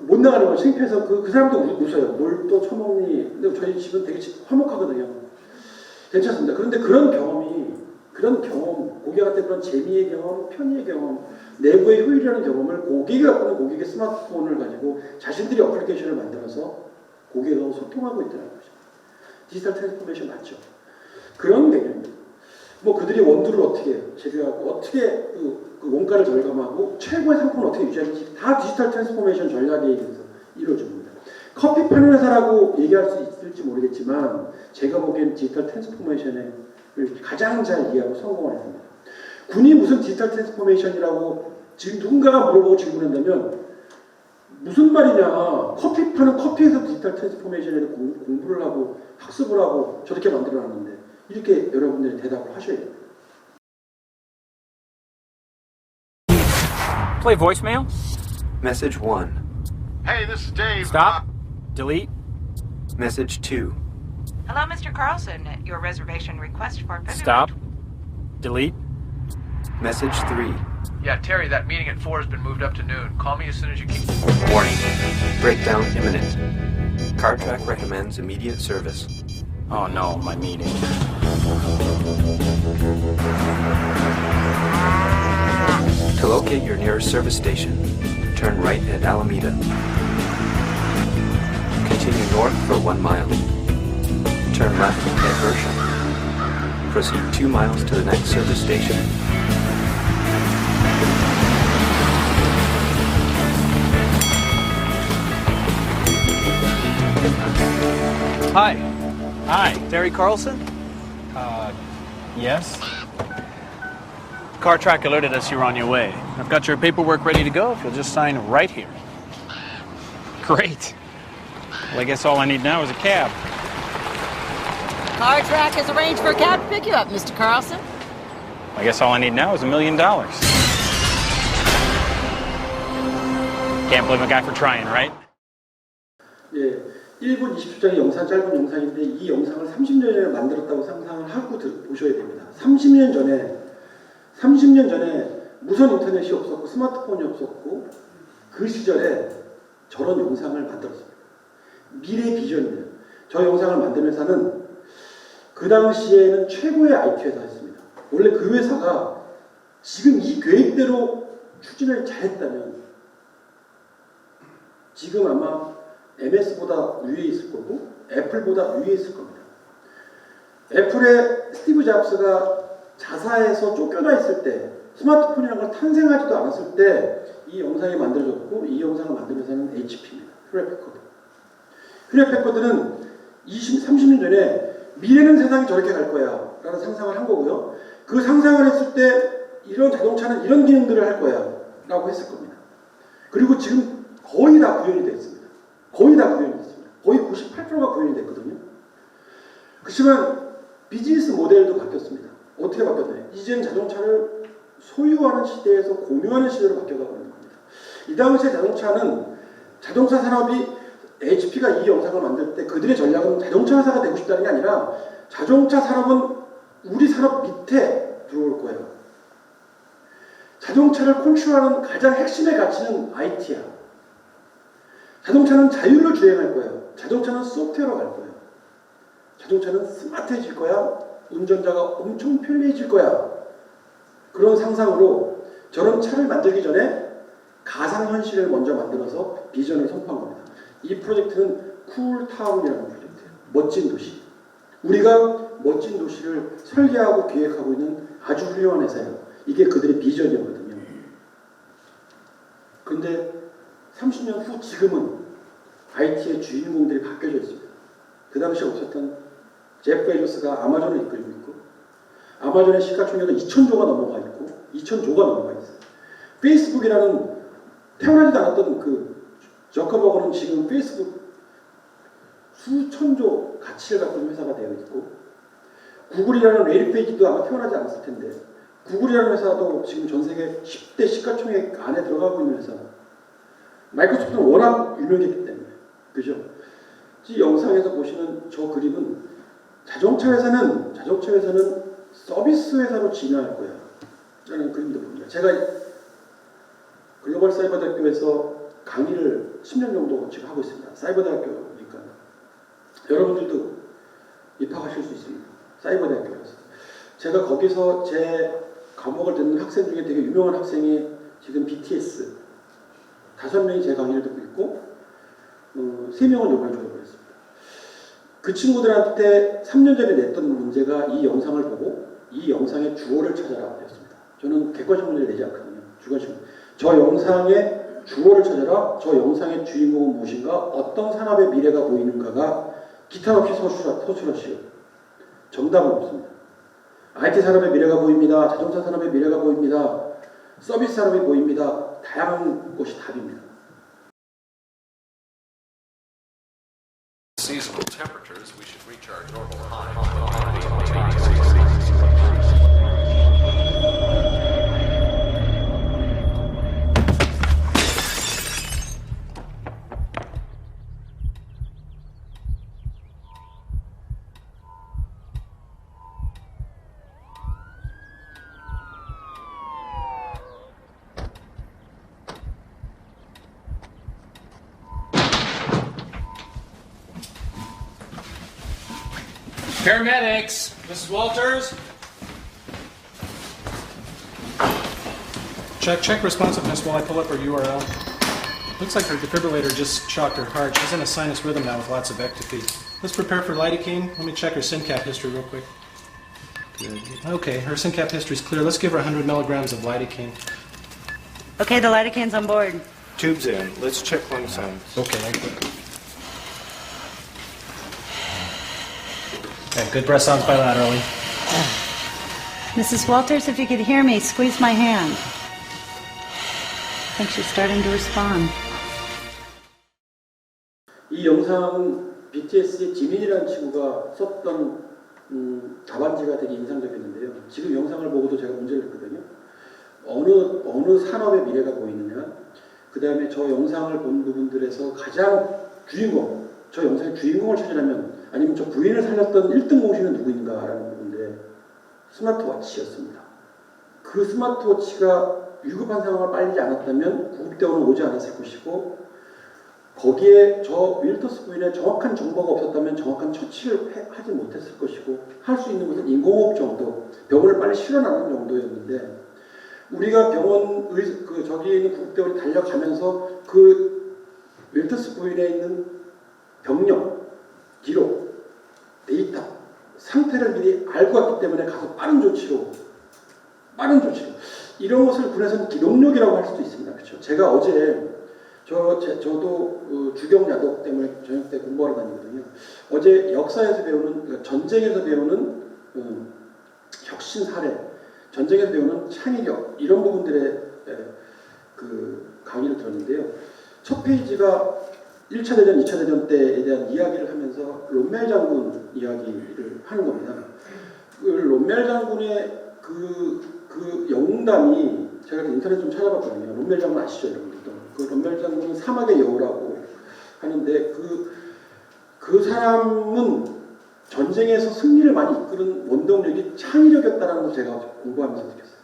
못 나가는 거 창피해서 그 사람도 웃어요. 뭘 또 처먹니? 근데 저희 집은 되게 화목하거든요. 괜찮습니다. 그런데 그런 경험, 고객한테 그런 재미의 경험, 편의의 경험, 내부의 효율이라는 경험을 고객이 갖고 있는 고객의 스마트폰을 가지고 자신들이 어플리케이션을 만들어서 고객하고 소통하고 있다는 거죠. 디지털 트랜스포메이션 맞죠? 그런 개념입니다. 뭐 그들이 원두를 어떻게 재배하고 어떻게 그 원가를 절감하고 최고의 상품을 어떻게 유지하는지 다 디지털 트랜스포메이션 전략에 의해서 이루어집니다. 커피 파는 회사라고 얘기할 수 있을지 모르겠지만 제가 보기엔 디지털 트랜스포메이션의 가장 잘 이해하고 성공을 했습니다. 군이 무슨 디지털 트랜스포메이션이라고 지금 누군가가 물어보고 질문한다면 무슨 말이냐, 커피 파는 커피에서 디지털 트랜스포메이션에 공부를 하고 학습을 하고 저렇게 만들어놨는데 이렇게 여러분들이 대답을 하셔야 됩니다. Play voicemail. Message 1. Hey, this is Dave. Stop. Delete. Message 2. Hello, Mr. Carlson. Your reservation request for February. Stop. Delete. Message 3. Yeah, Terry, that meeting at 4 has been moved up to noon. Call me as soon as you can. Warning. Breakdown imminent. CarTrack recommends immediate service. Oh no, my meeting. To locate your nearest service station, turn right at Alameda. Continue north for 1 mile. Turn left at Bersham. Proceed 2 miles to the next service station. Hi, Hi. Terry Carlson. Yes? CarTrack alerted us you're on your way. I've got your paperwork ready to go if you'll just sign right here. Great. Well, I guess all I need now is a cab. CarTrack has arranged for a cab to pick you up, Mr. Carlson. I guess all I need now is $1 million. Can't blame a guy for trying, right? 예, 1분 20초짜리 영상, 짧은 영상인데 이 영상을 30년 전에 만들었다고 상상을 하고 보셔야 됩니다. 30년 전에 무선 인터넷이 없었고 스마트폰이 없었고 그 시절에 저런 영상을 만들었습니다. 미래 비전입니다. 저 영상을 만든 회사는 그 당시에는 최고의 IT 회사였습니다. 원래 그 회사가 지금 이 계획대로 추진을 잘했다면 지금 아마 MS보다 위에 있을 거고 애플보다 위에 있을 겁니다. 애플의 스티브 잡스가 자사에서 쫓겨나 있을 때 스마트폰이라는 걸 탄생하지도 않았을 때 이 영상이 만들어졌고 이 영상을 만든 회사는 HP입니다. 휴렛패커드. 휴렛패커드는 30년 전에 미래는 세상이 저렇게 갈 거야 라는 상상을 한 거고요. 그 상상을 했을 때 이런 자동차는 이런 기능들을 할 거야 라고 했을 겁니다. 그리고 지금 거의 다 구현이 됐습니다. 거의 다 구현이 됐습니다. 거의 98%가 구현이 됐거든요. 그렇지만 비즈니스 모델도 바뀌었습니다. 어떻게 바뀌었나요? 이제는 자동차를 소유하는 시대에서 공유하는 시대로 바뀌어가고 있는 겁니다. 이 당시에 자동차 산업이 HP가 이 영상을 만들 때 그들의 전략은 자동차 회사가 되고 싶다는 게 아니라 자동차 산업은 우리 산업 밑에 들어올 거예요. 자동차를 컨트롤하는 가장 핵심의 가치는 IT야. 자동차는 자율로 주행할 거예요. 자동차는 소프트웨어로 갈 거예요. 자동차는 스마트해질 거야. 운전자가 엄청 편리해질 거야. 그런 상상으로 저런 차를 만들기 전에 가상현실을 먼저 만들어서 비전을 선포한 겁니다. 이 프로젝트는 쿨타운이라는 프로젝트예요. 멋진 도시. 우리가 멋진 도시를 설계하고 기획하고 있는 아주 훌륭한 회사예요. 이게 그들의 비전이었거든요. 그런데 30년 후 지금은 IT의 주인공들이 바뀌어져 있습니다. 그 당시에 없었던 제프 베조스가 아마존을 이끌고 있고 아마존의 시가총액은 2,000조가 넘어가 있고 2,000조가 넘어가 있어요. 페이스북이라는 태어나지도 않았던 그 저커버거는 지금 페이스북 수천조 가치를 갖고 있는 회사가 되어 있고 구글이라는 레리 페이지도 아마 태어나지 않았을 텐데 구글이라는 회사도 지금 전 세계 10대 시가총액 안에 들어가고 있는 회사. 마이크로소프트는 워낙 유명했기 때문에. 그죠? 이 영상에서 보시는 저 그림은 자동차 회사는 서비스 회사로 진화할 거야 라는 그림도 봅니다. 제가 글로벌 사이버 대학교에서 강의를 10년 정도 지금 하고 있습니다. 사이버 대학교니까 여러분들도 입학하실 수 있습니다. 사이버 대학교에서 제가 거기서 제 과목을 듣는 학생 중에 되게 유명한 학생이 지금 BTS 5명이 제 강의를 듣고 있고 3명은 요번에 졸업을 했습니다. 그 친구들한테 3년 전에 냈던 문제가 이 영상을 보고 이 영상의 주어를 찾아라 였습니다. 저는 객관식 문제를 내지 않거든요. 주관식 문제. 저 영상의 주어를 찾아라. 저 영상의 주인공은 무엇인가? 어떤 산업의 미래가 보이는가가 기타 없이 서술하시오. 정답은 없습니다. IT 산업의 미래가 보입니다. 자동차 산업의 미래가 보입니다. 서비스 산업이 보입니다. 다양한 것이 답입니다. Seasonal temperatures, we should reach our normal high. Paramedics! Mrs. Walters? Check responsiveness while I pull up her URL. Looks like her defibrillator just shocked her heart. She's in a sinus rhythm now with lots of ectopy. Let's prepare for lidocaine. Let me check her SYNCAP history real quick. Good. Okay, her SYNCAP history's clear. Let's give her 100 milligrams of lidocaine. Okay, the lidocaine's on board. Tubes in. Let's check lung sounds. Okay. Okay, good breath sounds bilaterally. Mrs. Walters, if you could hear me, squeeze my hand. I think she's starting to respond. 이 영상은 BTS의 지민이라는 친구가 썼던 답안지가 되게 인상적이었는데요. 지금 영상을 보고도 제가 문제를 냈거든요. 어느 산업의 미래가 보이느냐. 그 다음에 저 영상을 본 부분들에서 가장 주인공, 저 영상의 주인공을 찾으려면 아니면 저 부인을 살렸던 1등 공신은 누구인가라는 부분인데 스마트워치였습니다. 그 스마트워치가 위급한 상황을 빨리지 않았다면 구급대원은 오지 않았을 것이고 거기에 저 윌터스 부인의 정확한 정보가 없었다면 정확한 처치를 하지 못했을 것이고 할 수 있는 것은 인공호흡 정도, 병원을 빨리 실어나가는 정도였는데 우리가 병원 그 저기에 있는 구급대원이 달려가면서 그 윌터스 부인에 있는 병력, 기록, 데이터, 상태를 미리 알고 왔기 때문에 가서 빠른 조치로 이런 것을 군에서는 기동력이라고 할 수도 있습니다. 그렇죠? 제가 어제 저도 주경 야독 때문에 저녁 때 공부하러 다니거든요. 어제 역사에서 배우는 그러니까 전쟁에서 배우는 혁신 사례, 전쟁에서 배우는 창의력 이런 부분들의 그 강의를 들었는데요. 첫 페이지가 1차 대전, 2차 대전 때에 대한 이야기를 하면서 롬멜 장군 이야기를 하는 겁니다. 그 롬멜 장군의 그 영웅담이 제가 인터넷 좀 찾아봤거든요. 롬멜 장군 아시죠, 여러분들도? 그 롬멜 장군은 사막의 여우라고 하는데 그 사람은 전쟁에서 승리를 많이 이끄는 원동력이 창의력이었다는 걸 제가 공부하면서 느꼈어요.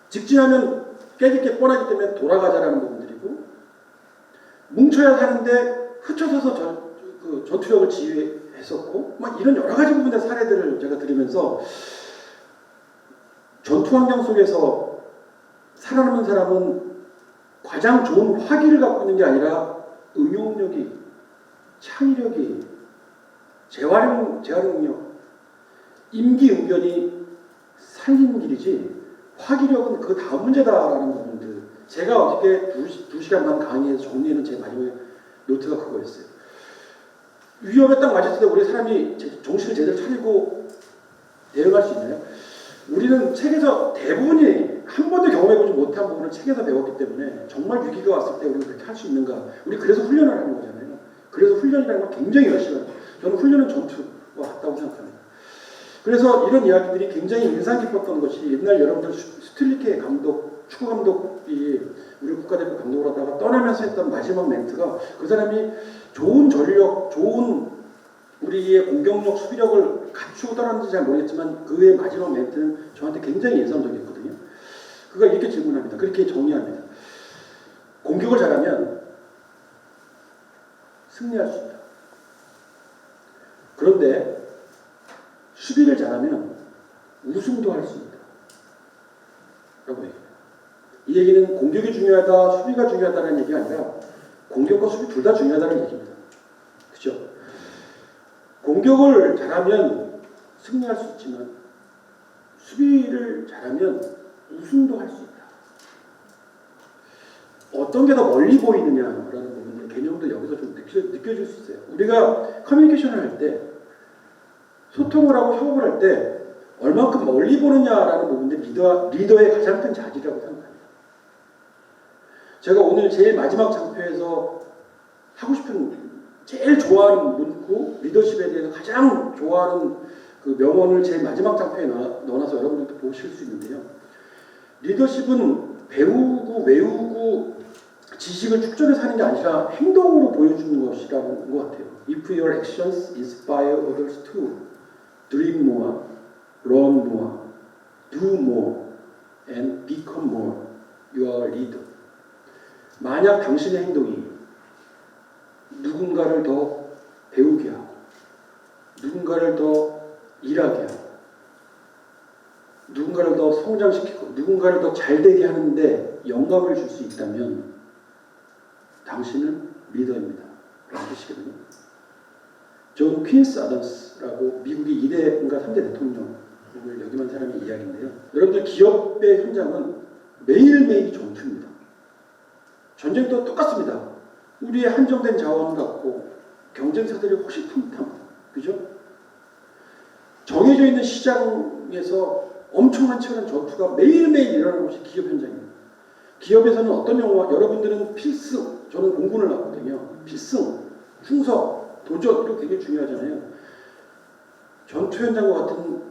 직진하면 깨질 게 뻔하기 때문에 돌아가자라는 부분들이고 뭉쳐야 하는데 흩어져서 전투력을 지휘했었고 막 이런 여러 가지 부분의 사례들을 제가 들으면서 전투 환경 속에서 살아남는 사람은 가장 좋은 화기를 갖고 있는 게 아니라 응용력이, 창의력이, 재활용 능력, 임기응변이 살리는 길이지 화기력은 그 다음 문제다라는 부분들. 제가 어저께 2시간 반 강의에서 정리하는 제 마지막 노트가 그거였어요. 위협에 딱 맞았을 때 우리 사람이 정신을 제대로 차리고 대응할 수 있나요? 우리는 책에서 대부분이 한 번도 경험해보지 못한 부분을 책에서 배웠기 때문에 정말 위기가 왔을 때 우리가 그렇게 할 수 있는가. 우리 그래서 훈련을 하는 거잖아요. 그래서 훈련이라는 걸 굉장히 열심히 합니다. 저는 훈련은 전투와 같다고 생각합니다. 그래서 이런 이야기들이 굉장히 인상 깊었던 것이 옛날 여러분들 스틸리케 감독, 축구 감독이 우리 국가대표 감독을 하다가 떠나면서 했던 마지막 멘트가 그 사람이 좋은 전력, 좋은 우리의 공격력, 수비력을 갖추고 떠났는지 잘 모르겠지만 그의 마지막 멘트는 저한테 굉장히 인상적이었거든요. 그가 이렇게 질문합니다. 그렇게 정리합니다. 공격을 잘하면 승리할 수 있다. 그런데 수비를 잘하면 우승도 할 수 있다. 라고 얘기해요. 이 얘기는 공격이 중요하다, 수비가 중요하다는 얘기가 아니라 공격과 수비 둘 다 중요하다는 얘기입니다. 그죠? 공격을 잘하면 승리할 수 있지만 수비를 잘하면 우승도 할 수 있다. 어떤 게 더 멀리 보이느냐라는 부분의 개념도 여기서 좀 느껴질 수 있어요. 우리가 커뮤니케이션을 할 때 소통을 하고 협업을 할 때 얼마큼 멀리 보느냐라는 부분들이 리더의 가장 큰 자질이라고 생각합니다. 제가 오늘 제일 마지막 장표에서 하고 싶은 제일 좋아하는 문구, 리더십에 대해서 가장 좋아하는 그 명언을 제일 마지막 장표에 넣어놔서 여러분들도 보실 수 있는데요. 리더십은 배우고 외우고 지식을 축적해서 하는 게 아니라 행동으로 보여주는 것이라는 것 같아요. If your actions inspire others to dream more, learn more, do more, and become more, you are a leader. 만약 당신의 행동이 누군가를 더 배우게 하고 누군가를 더 일하게 하고 누군가를 더 성장시키고 누군가를 더 잘되게 하는데 영감을 줄 수 있다면 당신은 리더입니다. 라는 뜻이거든요. 존 퀸스 아담스라고 미국의 2대인가 3대 대통령을 역임한 사람의 이야기인데요. 여러분들 기업의 현장은 매일매일이 전투입니다. 전쟁도 똑같습니다. 우리의 한정된 자원을 갖고 경쟁사들이 호시탐탐, 그죠? 정해져 있는 시장에서 엄청난 치열한 전투가 매일매일 일어나는 것이 기업 현장입니다. 기업에서는 어떤 영화, 여러분들은 필승, 저는 공군을 나왔거든요. 필승, 충성, 도전, 이거 굉장히 중요하잖아요. 전투 현장과 같은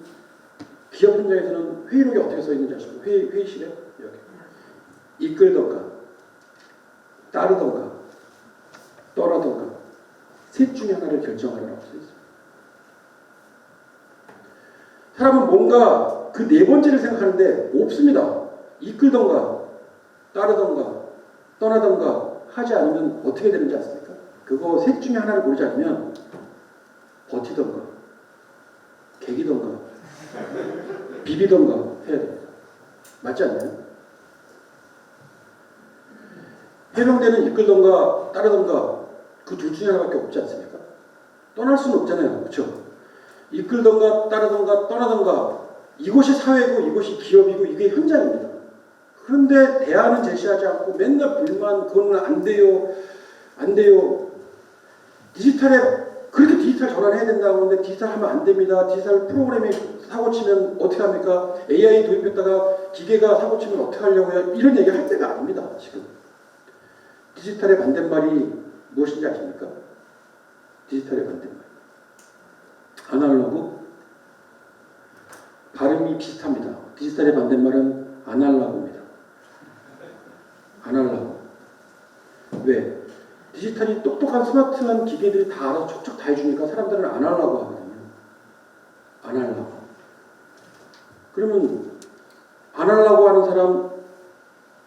기업 현장에서는 회의록이 어떻게 써 있는지 아시고 회의실에 여기 이끌던가 따르던가 떠나던가 셋 중에 하나를 결정하라고 써 있습니다. 사람은 뭔가 그 네 번째를 생각하는데 없습니다. 이끌던가 따르던가 떠나던가 하지 않으면 어떻게 되는지 아십니까? 그거 셋 중에 하나를 고르지 않으면 버티던가 개기던가 비비던가 해야 됩니다. 맞지 않나요? 해병대는 이끌던가 따르던가 그 둘 중에 하나밖에 없지 않습니까? 떠날 수는 없잖아요. 그렇죠? 이끌던가 따르던가 떠나던가 이곳이 사회고 이곳이 기업이고 이게 현장입니다. 그런데 대안은 제시하지 않고 맨날 불만 그거는 안 돼요. 안 돼요. 디지털에 그렇게 디지털 전환해야 된다고 하는데 디지털 하면 안 됩니다. 디지털 프로그램이 사고 치면 어떻게 합니까? AI 도입했다가 기계가 사고 치면 어떻게 하려고요? 이런 얘기 할 때가 아닙니다. 지금. 디지털의 반대말이 무엇인지 아십니까? 디지털의 반대말. 아날로그? 발음이 비슷합니다. 디지털의 반대말은 아날로그입니다. 아날로그. 왜? 디지털이 똑똑한 스마트한 기계들이 다 알아서 척척 다 해주니까 사람들은 아날로그 하거든요. 아날로그. 그러면 아날로그 하는 사람,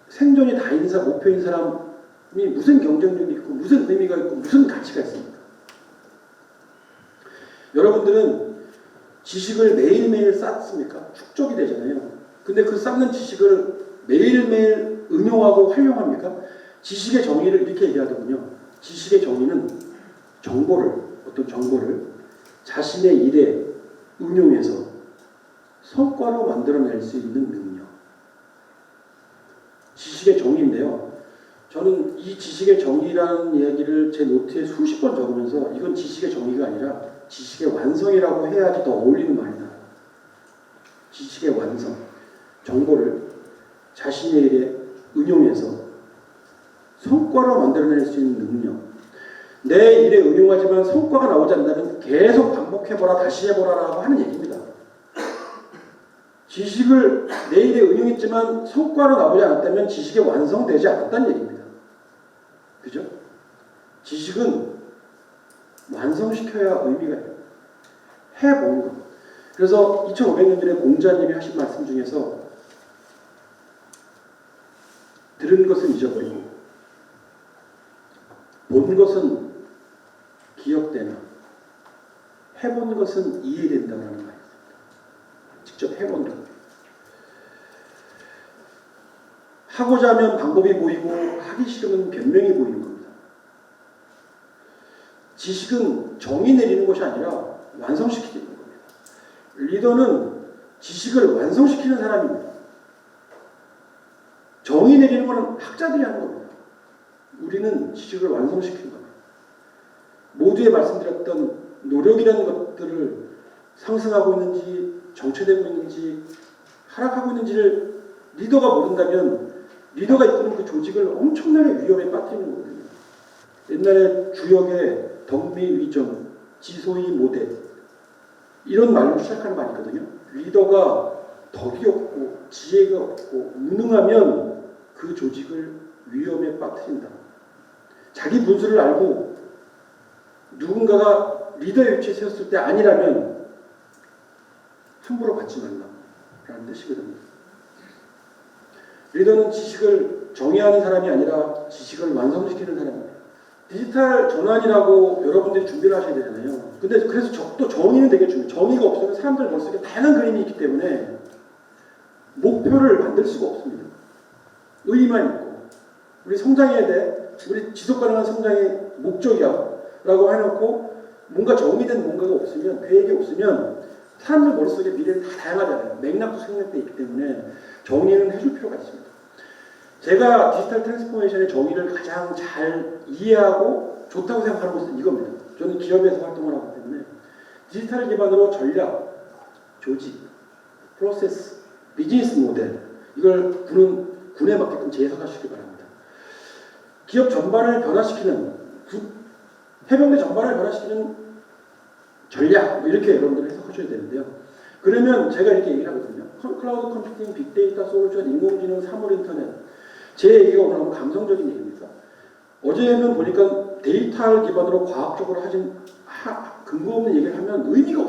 생존이 다인 사람, 목표인 사람이 무슨 경쟁력이 있고 무슨 의미가 있고 무슨 가치가 있습니까? 여러분들은 지식을 매일매일 쌓습니까? 축적이 되잖아요. 근데 그 쌓는 지식을 매일매일 응용하고 활용합니까? 지식의 정의를 이렇게 얘기하더군요. 지식의 정의는 어떤 정보를 자신의 일에 응용해서 성과로 만들어낼 수 있는 능력. 지식의 정의인데요. 저는 이 지식의 정의라는 이야기를 제 노트에 수십 번 적으면서 이건 지식의 정의가 아니라 지식의 완성이라고 해야지 더 어울리는 말이다. 지식의 완성. 정보를 자신의 일에 응용해서 성과로 만들어낼 수 있는 능력. 내 일에 응용하지만 성과가 나오지 않는다면 계속 반복해보라, 다시 해보라라고 하는 얘기입니다. 지식을 내 일에 응용했지만 성과로 나오지 않았다면 지식이 완성되지 않았다는 얘기입니다. 그죠? 지식은 완성시켜야 의미가 있어요. 해보는 것. 그래서 2500년전에 공자님이 하신 말씀 중에서 들은 것은 잊어버리고 본 것은 기억되나 해본 것은 이해된다는 말입니다. 직접 해본 것. 하고자 하면 방법이 보이고 하기 싫으면 변명이 보이는 겁니다. 지식은 정의 내리는 것이 아니라 완성시키는 겁니다. 리더는 지식을 완성시키는 사람입니다. 정의 내리는 것은 학자들이 하는 겁니다. 우리는 지식을 완성시키는 겁니다. 모두에 말씀드렸던 노력이라는 것들을 상승하고 있는지 정체되고 있는지 하락하고 있는지를 리더가 모른다면 리더가 이끄는 그 조직을 엄청나게 위험에 빠뜨리는 거거든요. 옛날에 주역에 덕미위정, 지소이 모대 이런 말로 시작하는 말이 있거든요. 리더가 덕이 없고 지혜가 없고 무능하면 그 조직을 위험에 빠뜨린다. 자기 분수를 알고 누군가가 리더의 위치에 세웠을 때 아니라면 함부로 받지 말라라는 뜻이거든요. 리더는 지식을 정의하는 사람이 아니라 지식을 완성시키는 사람입니다. 디지털 전환이라고 여러분들이 준비를 하셔야 되잖아요. 근데 그래서 또 정의는 되게 중요해요. 정의가 없으면 사람들 머릿속에 다양한 그림이 있기 때문에 목표를 만들 수가 없습니다. 의의만 있고 우리 성장해야 돼. 우리 지속가능한 성장의 목적이야 라고 해놓고 뭔가 정의된 뭔가가 없으면 계획이 없으면 사람들 머릿속에 미래는 다 다양하잖아요. 맥락도 생략되어 있기 때문에 정의는 해줄 필요가 있습니다. 제가 디지털 트랜스포메이션의 정의를 가장 잘 이해하고 좋다고 생각하는 것은 이겁니다. 저는 기업에서 활동을 하기 때문에 디지털 기반으로 전략, 조직, 프로세스, 비즈니스 모델 이걸 군에 맞게끔 재해석하시기 바랍니다. 기업 전반을 변화시키는 해병대 전반을 변화시키는 전략 이렇게 여러분들 해석하셔야 되는데요. 그러면 제가 이렇게 얘기를 하거든요. 클라우드 컴퓨팅, 빅데이터 솔루션, 인공지능, 사물 인터넷 제 얘기가 오늘 너무 감성적인 얘기입니까? 어제는 보니까 데이터 기반으로 과학적으로 하진 근거 없는 얘기를 하면 의미가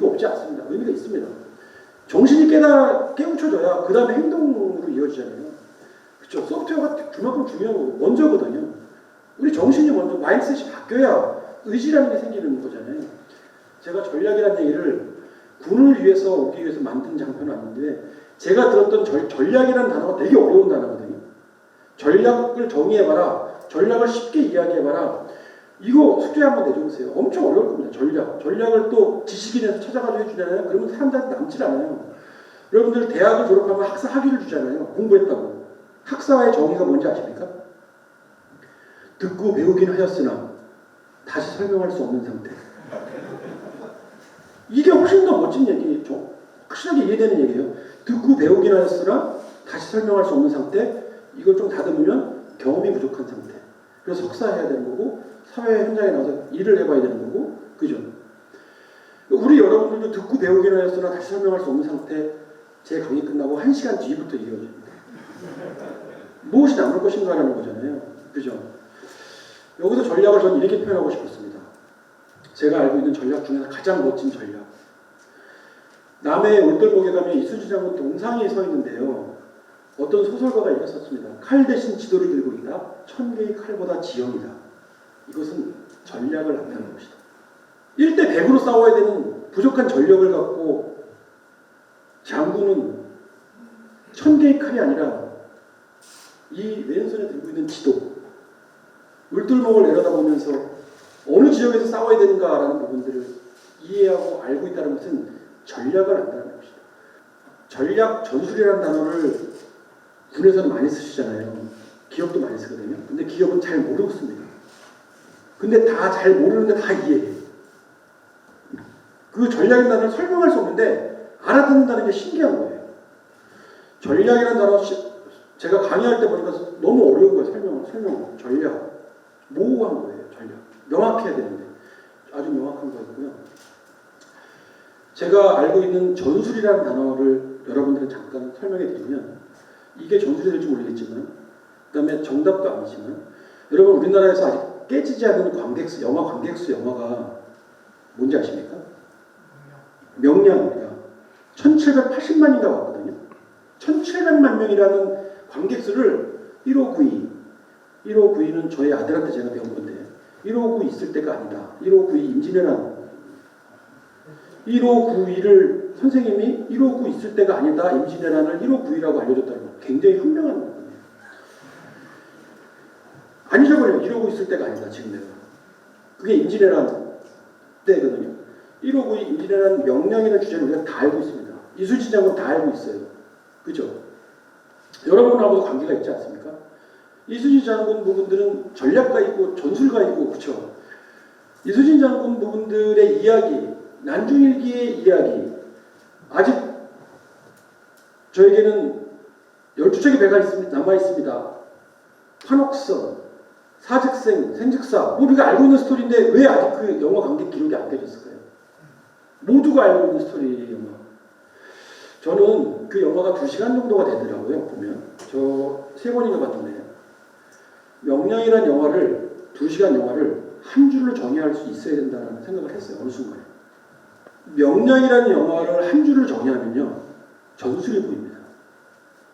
없지 않습니다. 의미가 있습니다. 정신이 깨우쳐져야 그 다음에 행동으로 이어지잖아요. 그렇죠? 소프트웨어가 그만큼 중요한 거고 먼저거든요. 우리 정신이 먼저 마인드셋이 바뀌어야 의지라는 게 생기는 거잖아요. 제가 전략이라는 얘기를 군을 위해서 오기 위해서 만든 장편은 아닌데 제가 들었던 전략이라는 단어가 되게 어려운 단어거든요. 전략을 정의해봐라. 전략을 쉽게 이야기해봐라. 이거 숙제 한번 내줘보세요. 엄청 어려울 겁니다. 전략을 또 지식인에서 찾아가지고 해주잖아요. 그러면 사람들한테 남질 않아요. 여러분들 대학을 졸업하면 학사 학위를 주잖아요. 공부했다고. 학사의 정의가 뭔지 아십니까? 듣고 배우긴 하였으나 다시 설명할 수 없는 상태. 이게 훨씬 더 멋진 얘기죠. 확실하게 이해되는 얘기예요. 듣고 배우긴 하였으나 다시 설명할 수 없는 상태. 이걸 좀 다듬으면 경험이 부족한 상태. 그래서 석사해야 되는 거고 사회 현장에 나와서 일을 해봐야 되는 거고 그죠? 우리 여러분들도 듣고 배우긴 하였으나 다시 설명할 수 없는 상태. 제 강의 끝나고 1시간 뒤부터 이어집니다. 무엇이 남을 것인가라는 거잖아요. 그죠? 여기서 전략을 저는 이렇게 표현하고 싶었습니다. 제가 알고 있는 전략 중에서 가장 멋진 전략. 남해 올돌목에 가면 이순신 장군 동상이 서 있는데요. 어떤 소설가가 이렇게 썼습니다. 칼 대신 지도를 들고 있다. 1000개의 칼보다 지형이다. 이것은 전략을 나타내는 것이다. 1대 100으로 싸워야 되는 부족한 전력을 갖고 장군은 1000개의 칼이 아니라 이 왼손에 들고 있는 지도, 울돌목을 내려다보면서 어느 지역에서 싸워야 되는가라는 부분들을 이해하고 알고 있다는 것은 전략을 안다는 것이다. 전략, 전술이라는 단어를 군에서는 많이 쓰시잖아요. 기업도 많이 쓰거든요. 근데 기업은 잘 모르고 씁니다. 근데 다 잘 모르는데 다 이해해요. 그 전략이라는 단어를 설명할 수 없는데 알아듣는다는 게 신기한 거예요. 전략이라는 단어 제가 강의할 때 보니까 너무 어려운 거예요. 설명. 전략. 모호한 거예요. 전략. 명확해야 되는데 아주 명확한 거였고요. 제가 알고 있는 전술이라는 단어를 여러분들은 잠깐 설명해 드리면 이게 전술이 될지 모르겠지만 그 다음에 정답도 아니지만 여러분 우리나라에서 아직 깨지지 않는 영화 관객수 영화가 뭔지 아십니까? 명량입니다. 1780만인가 왔거든요. 1700만 명이라는 관객수를 1592는 저희 아들한테 제가 배운 건데 1592 있을 때가 아니다. 1592 임진왜란 1592를 선생님이 1592 있을 때가 아니다. 임진왜란을 1592라고 알려줬다는 거 굉장히 현명한 거예요. 안 잊어버려요. 1592 있을 때가 아니다. 지금 내가. 그게 임진왜란 때거든요. 1592 임진왜란 명량이라는 주제는 우리가 다 알고 있습니다. 이순신 장군 다 알고 있어요. 그죠? 여러분하고도 관계가 있지 않습니까? 이순신 장군 부분들은 전략가 있고 전술가 있고 그렇죠. 이순신 장군 부분들의 이야기, 난중일기의 이야기 아직 저에게는 12척의 배가 남아 있습니다. 판옥선, 사직생, 생직사 우리가 알고 있는 스토리인데 왜 아직 그 영화 관객 기록이 안 되었을까요? 모두가 알고 있는 스토리 영화. 저는 그 영화가 2시간 정도가 되더라고요. 보면 저 3번인가 봤는데 명량이라는 영화를 2시간 영화를 한 줄로 정의할 수 있어야 된다는 생각을 했어요. 어느 순간에. 명량이라는 영화를 한 줄로 정의하면요. 전술이 보입니다.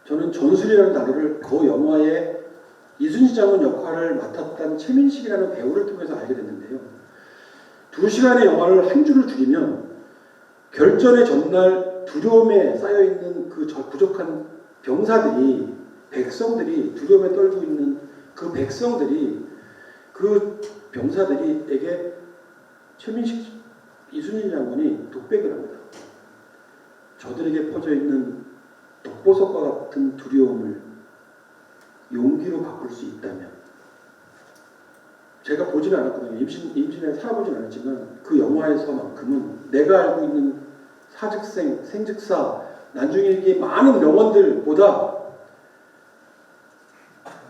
저는 전술이라는 단어를 그 영화에 이순신 장군 역할을 맡았던 최민식이라는 배우를 통해서 알게 됐는데요. 2시간의 영화를 한 줄로 줄이면 결전의 전날 두려움에 쌓여있는 그 부족한 병사들이 백성들이 두려움에 떨고 있는 그 백성들이 그 병사들이에게 최민식 이순신 장군이 독백을 합니다. 저들에게 퍼져 있는 독보석과 같은 두려움을 용기로 바꿀 수 있다면 제가 보지는 않았거든요. 임진에 살아보진 않았지만 그 영화에서만큼은 내가 알고 있는 사직생, 생직사, 난중일기의 많은 명언들보다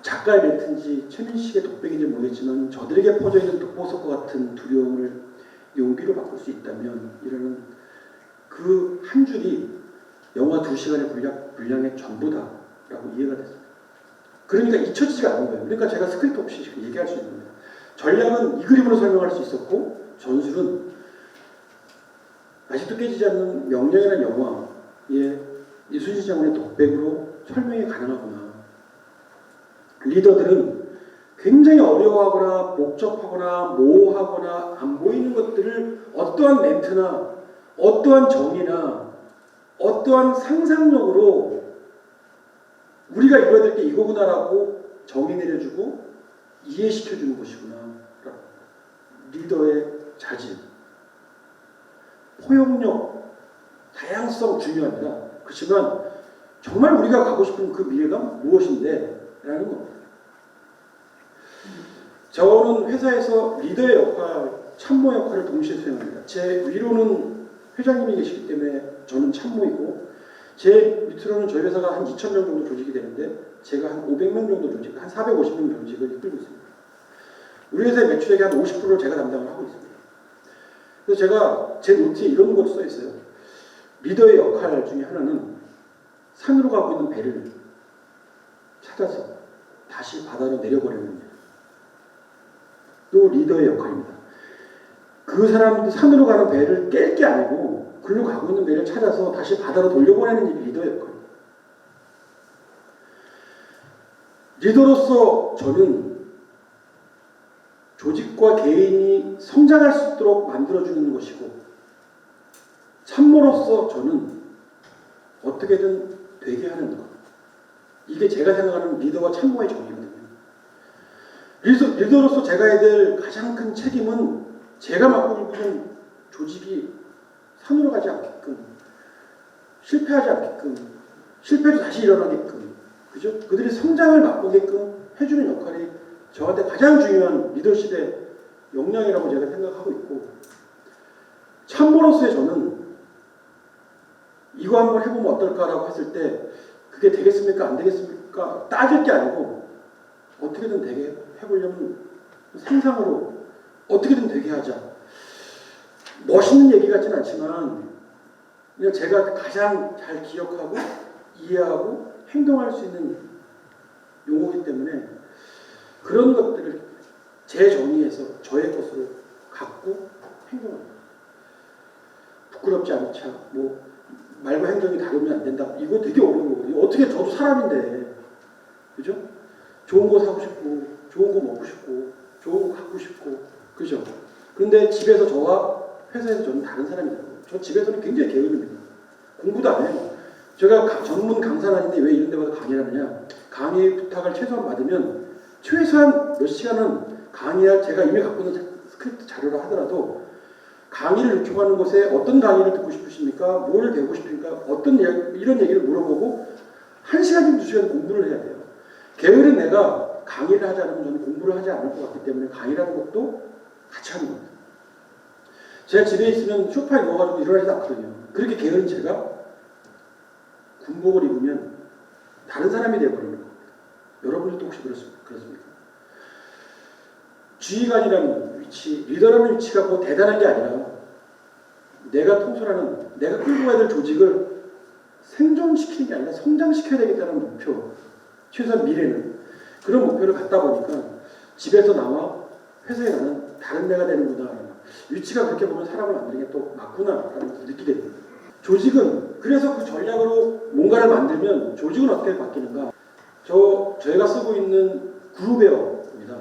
작가의 멘트인지 최민식의 독백인지 모르겠지만 저들에게 퍼져 있는 독보석과 같은 두려움을 용기로 바꿀 수 있다면 이라는 그 한 줄이 영화 2시간의 분량의 전부다라고 이해가 됐습니다. 그러니까 잊혀지지가 않는 거예요. 그러니까 제가 스크립트 없이 얘기할 수 있는 겁니다. 전략은 이 그림으로 설명할 수 있었고 전술은 아직도 깨지지 않는 명령이라는 영화의 이순신 장군의 독백으로 설명이 가능하구나. 리더들은 굉장히 어려워하거나 복잡하거나 모호하거나 안 보이는 것들을 어떠한 멘트나 어떠한 정의나 어떠한 상상력으로 우리가 이뤄야 될 게 이거구나라고 정의 내려주고 이해시켜주는 것이구나. 리더의 자질, 포용력, 다양성 중요합니다. 그렇지만 정말 우리가 가고 싶은 그 미래가 무엇인데? 라는 겁니다. 저는 회사에서 리더의 역할, 참모 역할을 동시에 수행합니다. 제 위로는 회장님이 계시기 때문에 저는 참모이고 제 밑으로는 저희 회사가 한 2,000명 정도 조직이 되는데 제가 한 500명 정도 조직, 한 450명 조직을 이끌고 있습니다. 우리 회사의 매출액의 한 50%를 제가 담당을 하고 있습니다. 그래서 제가 제 노트에 이런 것도 써 있어요. 리더의 역할 중에 하나는 산으로 가고 있는 배를 찾아서 다시 바다로 내려보내는 일. 또 리더의 역할입니다. 그 사람들 산으로 가는 배를 깰 게 아니고 글로 가고 있는 배를 찾아서 다시 바다로 돌려보내는 일이 리더의 역할입니다. 리더로서 저는 조직과 개인이 성장할 수 있도록 만들어주는 것이고 참모로서 저는 어떻게든 되게 하는 것. 이게 제가 생각하는 리더와 참모의 정의거든요. 리더로서 제가 해야 될 가장 큰 책임은 제가 맡고 있는 조직이 산으로 가지 않게끔, 실패하지 않게끔, 실패도 다시 일어나게끔, 그죠? 그들이 성장을 맛보게끔 해주는 역할이 저한테 가장 중요한 리더십의 역량이라고 제가 생각하고 있고, 참모로서의 저는 이거 한번 해보면 어떨까라고 했을 때 그게 되겠습니까? 안 되겠습니까? 따질 게 아니고 어떻게든 되게 해보려면 상상으로 어떻게든 되게 하자. 멋있는 얘기 같진 않지만 그냥 제가 가장 잘 기억하고 이해하고 행동할 수 있는 용어이기 때문에 그런 것들을 제 정의에서 저의 것으로 갖고 행동합니다. 부끄럽지 않자, 뭐 말과 행동이 다르면 안 된다. 이거 되게 어려운 거거든요. 어떻게 저도 사람인데, 그죠? 좋은 거 사고 싶고, 좋은 거 먹고 싶고, 좋은 거 갖고 싶고, 그죠? 그런데 집에서 저와 회사에서 저는 다른 사람이더라고요. 저 집에서는 굉장히 게으릅니다. 공부도 안 해요. 제가 전문 강사는 아닌데 왜 이런 데 가서 강의를 하느냐. 강의 부탁을 최소한 받으면 최소한 몇 시간은 강의할 제가 이미 갖고 있는 스크립트 자료를 하더라도 강의를 요청하는 곳에 어떤 강의를 듣고 싶으십니까? 뭘 배우고 싶습니까? 어떤 이런 얘기를 물어보고 1시간이면 2시간 공부를 해야 돼요. 게으른 내가 강의를 하지 않으면 저는 공부를 하지 않을 것 같기 때문에 강의라는 것도 같이 하는 겁니다. 제가 집에 있으면 소파에 누워가지고 일어나지도 않거든요. 그렇게 게으른 제가 군복을 입으면 다른 사람이 되어버리는 겁니다. 여러분들도 혹시 그렇습니까? 지휘관이라는 위치, 리더라는 위치가 뭐 대단한 게 아니라 내가 통솔하는, 내가 끌고 가야 될 조직을 생존시키는 게 아니라 성장시켜야 되겠다는 목표, 최소한 미래는 그런 목표를 갖다 보니까 집에서 나와 회사에 나는 다른 내가 되는구나. 위치가 그렇게 보면 사람을 만드는 게 또 맞구나라는 것을 느끼게 됩니다. 조직은 그래서 그 전략으로 뭔가를 만들면 조직은 어떻게 바뀌는가? 저희가 쓰고 있는 그룹웨어입니다.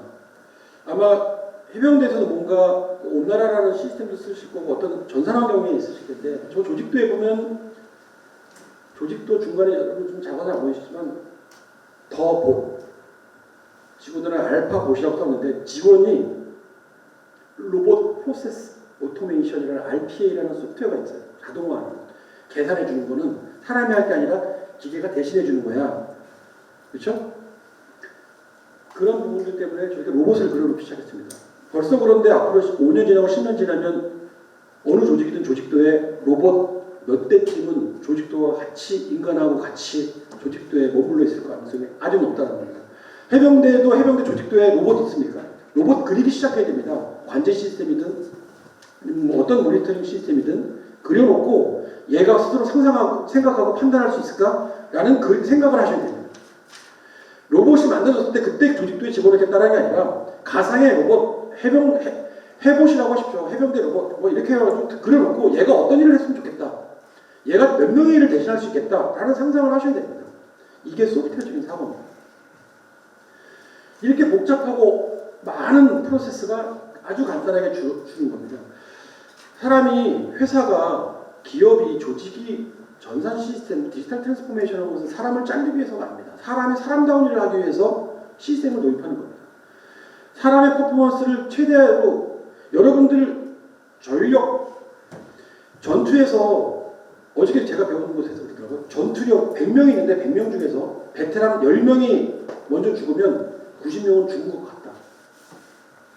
아마 해병대에서는 뭔가 온나라라는 시스템도 쓰실 거고 어떤 전산환경에 있으실 텐데 저 조직도에 보면 조직도 중간에 여러분 좀 작아서 안 보이시지만 더 봇, 직원들은 알파 봇이라고 썼는데 직원이 로봇 프로세스 오토메이션이라는 RPA라는 소프트웨어가 있어요. 자동화하는 거. 계산해 주는 거는 사람이 할 게 아니라 기계가 대신해 주는 거야. 그렇죠? 그런 부분들 때문에 저희가 로봇을 그려놓기 시작했습니다. 벌써 그런데 앞으로 5년 지나고 10년 지나면 어느 조직이든 조직도에 로봇 몇 대 팀은 조직도와 같이 인간하고 같이 조직도에 머물러 있을 가능성이 아주 높다는 겁니다. 해병대도 해병대 조직도에 로봇 있습니까? 로봇 그리기 시작해야 됩니다. 관제 시스템이든 어떤 모니터링 시스템이든 그려놓고 얘가 스스로 상상하고 생각하고 판단할 수 있을까라는 그 생각을 하셔야 됩니다. 로봇이 만들어졌을 때 그때 조직도에 집어넣겠다는 게 아니라 가상의 로봇 해봇이라고 하십시오. 해병대 로봇 뭐 이렇게 해가지고 그려놓고 얘가 어떤 일을 했으면 좋겠다. 얘가 몇 명의 일을 대신할 수 있겠다라는 상상을 하셔야 됩니다. 이게 소프트웨어적인 사고입니다. 이렇게 복잡하고 많은 프로세스가 아주 간단하게 주는 겁니다. 사람이, 회사가, 기업이, 조직이 전산 시스템, 디지털 트랜스포메이션은 것은 사람을 잘리기 위해서가 아닙니다. 사람이 사람다운 일을 하기 위해서 시스템을 도입하는 겁니다. 사람의 퍼포먼스를 최대로 여러분들 전력, 전투에서 어저께 제가 배운 곳에서 그러더라고요. 전투력 100명이 있는데 100명 중에서 베테랑 10명이 먼저 죽으면 90명은 죽은 것 같다.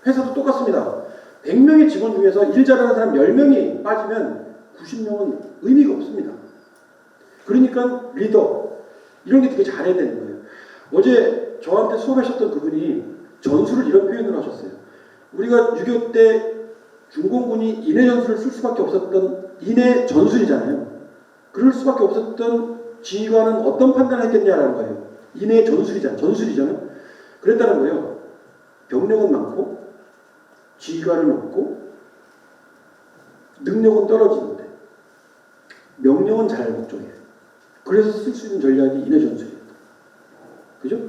회사도 똑같습니다. 100명의 직원 중에서 일 잘하는 사람 10명이 빠지면 90명은 의미가 없습니다. 그러니까 리더, 이런 게 되게 잘해야 되는 거예요. 어제 저한테 수업하셨던 그분이 전술을 이런 표현을 하셨어요. 우리가 6.25 때 중공군이 인해 전술을 쓸 수밖에 없었던 인해 전술이잖아요. 그럴 수밖에 없었던 지휘관은 어떤 판단을 했겠냐라는 거예요. 인해 전술이잖아요. 그랬다는 거예요. 병력은 많고 지휘관은 없고 능력은 떨어지는데 명령은 잘 목적이에요. 그래서 쓸 수 있는 전략이 인해 전술이에요. 그죠?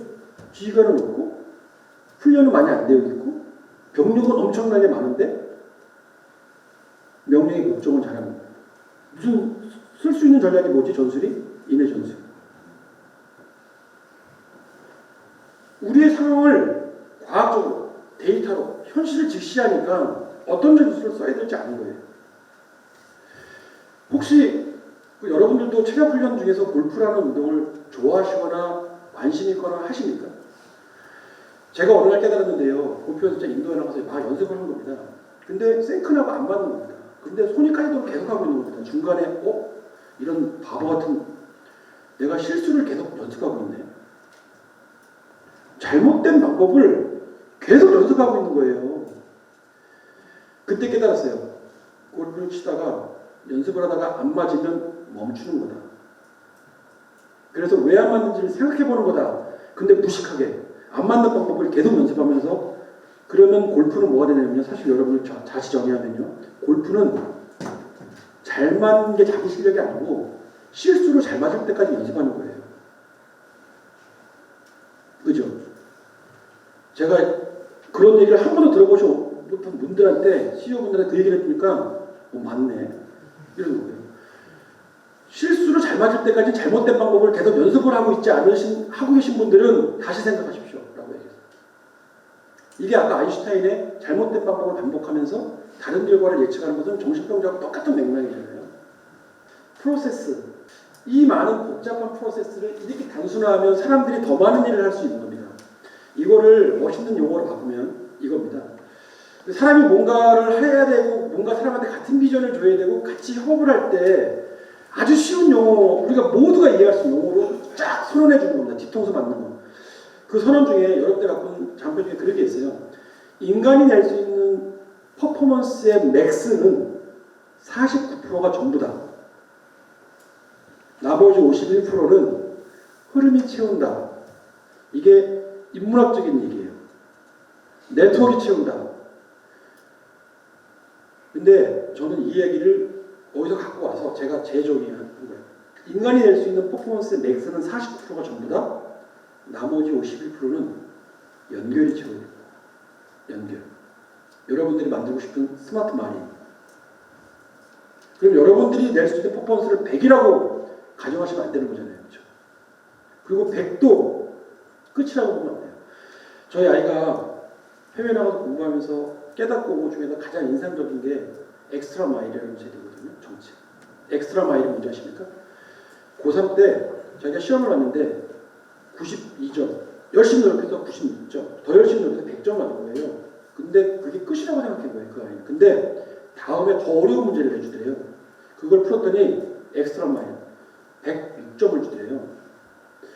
지휘관은 없고 훈련은 많이 안 되어 있고 병력은 엄청나게 많은데 명령의 목적은 잘하는 거예요. 무슨 쓸 수 있는 전략이 뭐지? 전술이? 인해 전술. 우리의 상황을 과학적으로 데이터로 현실을 직시하니까 어떤 전술을 써야 될지 아는 거예요. 혹시 여러분들도 체력 훈련 중에서 골프라는 운동을 좋아하시거나 관심 있거나 하십니까? 제가 어느 날 깨달았는데요. 골프 연습장 인도에 나가서 막 연습을 하는 겁니다. 근데 생크나고 안 맞는 겁니다. 근데 손이 까지도록 계속 하고 있는 겁니다. 중간에 이런 바보 같은 내가 실수를 계속 연습하고 있네. 잘못된 방법을 계속 연습하고 있는 거예요. 그때 깨달았어요. 골프를 치다가 연습을 하다가 안 맞으면 멈추는 거다. 그래서 왜 안 맞는지를 생각해 보는 거다. 근데 무식하게 안 맞는 방법을 계속 연습하면서 그러면 골프는 뭐가 되냐면요. 사실 여러분을 다시 정의하면요. 골프는 잘 맞는 게 자기 실력이 아니고 실수로 잘 맞을 때까지 연습하는 거예요. 그죠? 제가 그런 얘기를 한 번도 들어보지 못한 분들한테 CEO분들한테 그 얘기를 해주니까 맞네. 이러는 거예요. 실수로 잘 맞을 때까지 잘못된 방법을 계속 연습을 하고 하고 계신 분들은 다시 생각하십시오. 라고 얘기했어요. 이게 아까 아인슈타인의 잘못된 방법을 반복하면서 다른 결과를 예측하는 것은 정신병자하고 똑같은 맥락이잖아요. 프로세스. 이 많은 복잡한 프로세스를 이렇게 단순화하면 사람들이 더 많은 일을 할 수 있는 겁니다. 이거를 멋있는 용어로 바꾸면 이겁니다. 사람이 뭔가를 해야 되고 뭔가 사람한테 같은 비전을 줘야 되고 같이 협업을 할 때 아주 쉬운 용어, 우리가 모두가 이해할 수 있는 용어로 쫙 선언해 주는 겁니다. 뒤통수 맞는 거. 그 선언 중에 여러분들 갖고 있는 장표 중에 그런 게 있어요. 인간이 낼 수 있는 퍼포먼스의 맥스는 49%가 전부다. 나머지 51%는 흐름이 채운다. 이게 인문학적인 얘기예요. 네트워크가 채운다. 근데 저는 이 얘기를 어디서 갖고 와서 제가 재정의한 거예요. 인간이 낼 수 있는 퍼포먼스의 맥스는 49%가 전부다. 나머지 51%는 연결이 채워요. 연결. 여러분들이 만들고 싶은 스마트 마인. 그럼 여러분들이 낼 수 있는 퍼포먼스를 100이라고 가정하시면 안 되는 거잖아요. 그렇죠? 그리고 100도 끝이라고 보면 안 돼요. 저희 아이가 해외 나가서 공부하면서 깨닫고 온 것 중에서 가장 인상적인 게 엑스트라 마일이라는 제도거든요. 정책. 엑스트라 마일이 뭔지 아십니까? 고3 때 자기가 시험을 봤는데 92점. 열심히 노력해서 96점. 더 열심히 노력해서 100점 맞은 거예요. 근데 그게 끝이라고 생각한 거예요. 그 아이는. 근데 다음에 더 어려운 문제를 내주더래요. 그걸 풀었더니 엑스트라 마일 106점을 주더래요.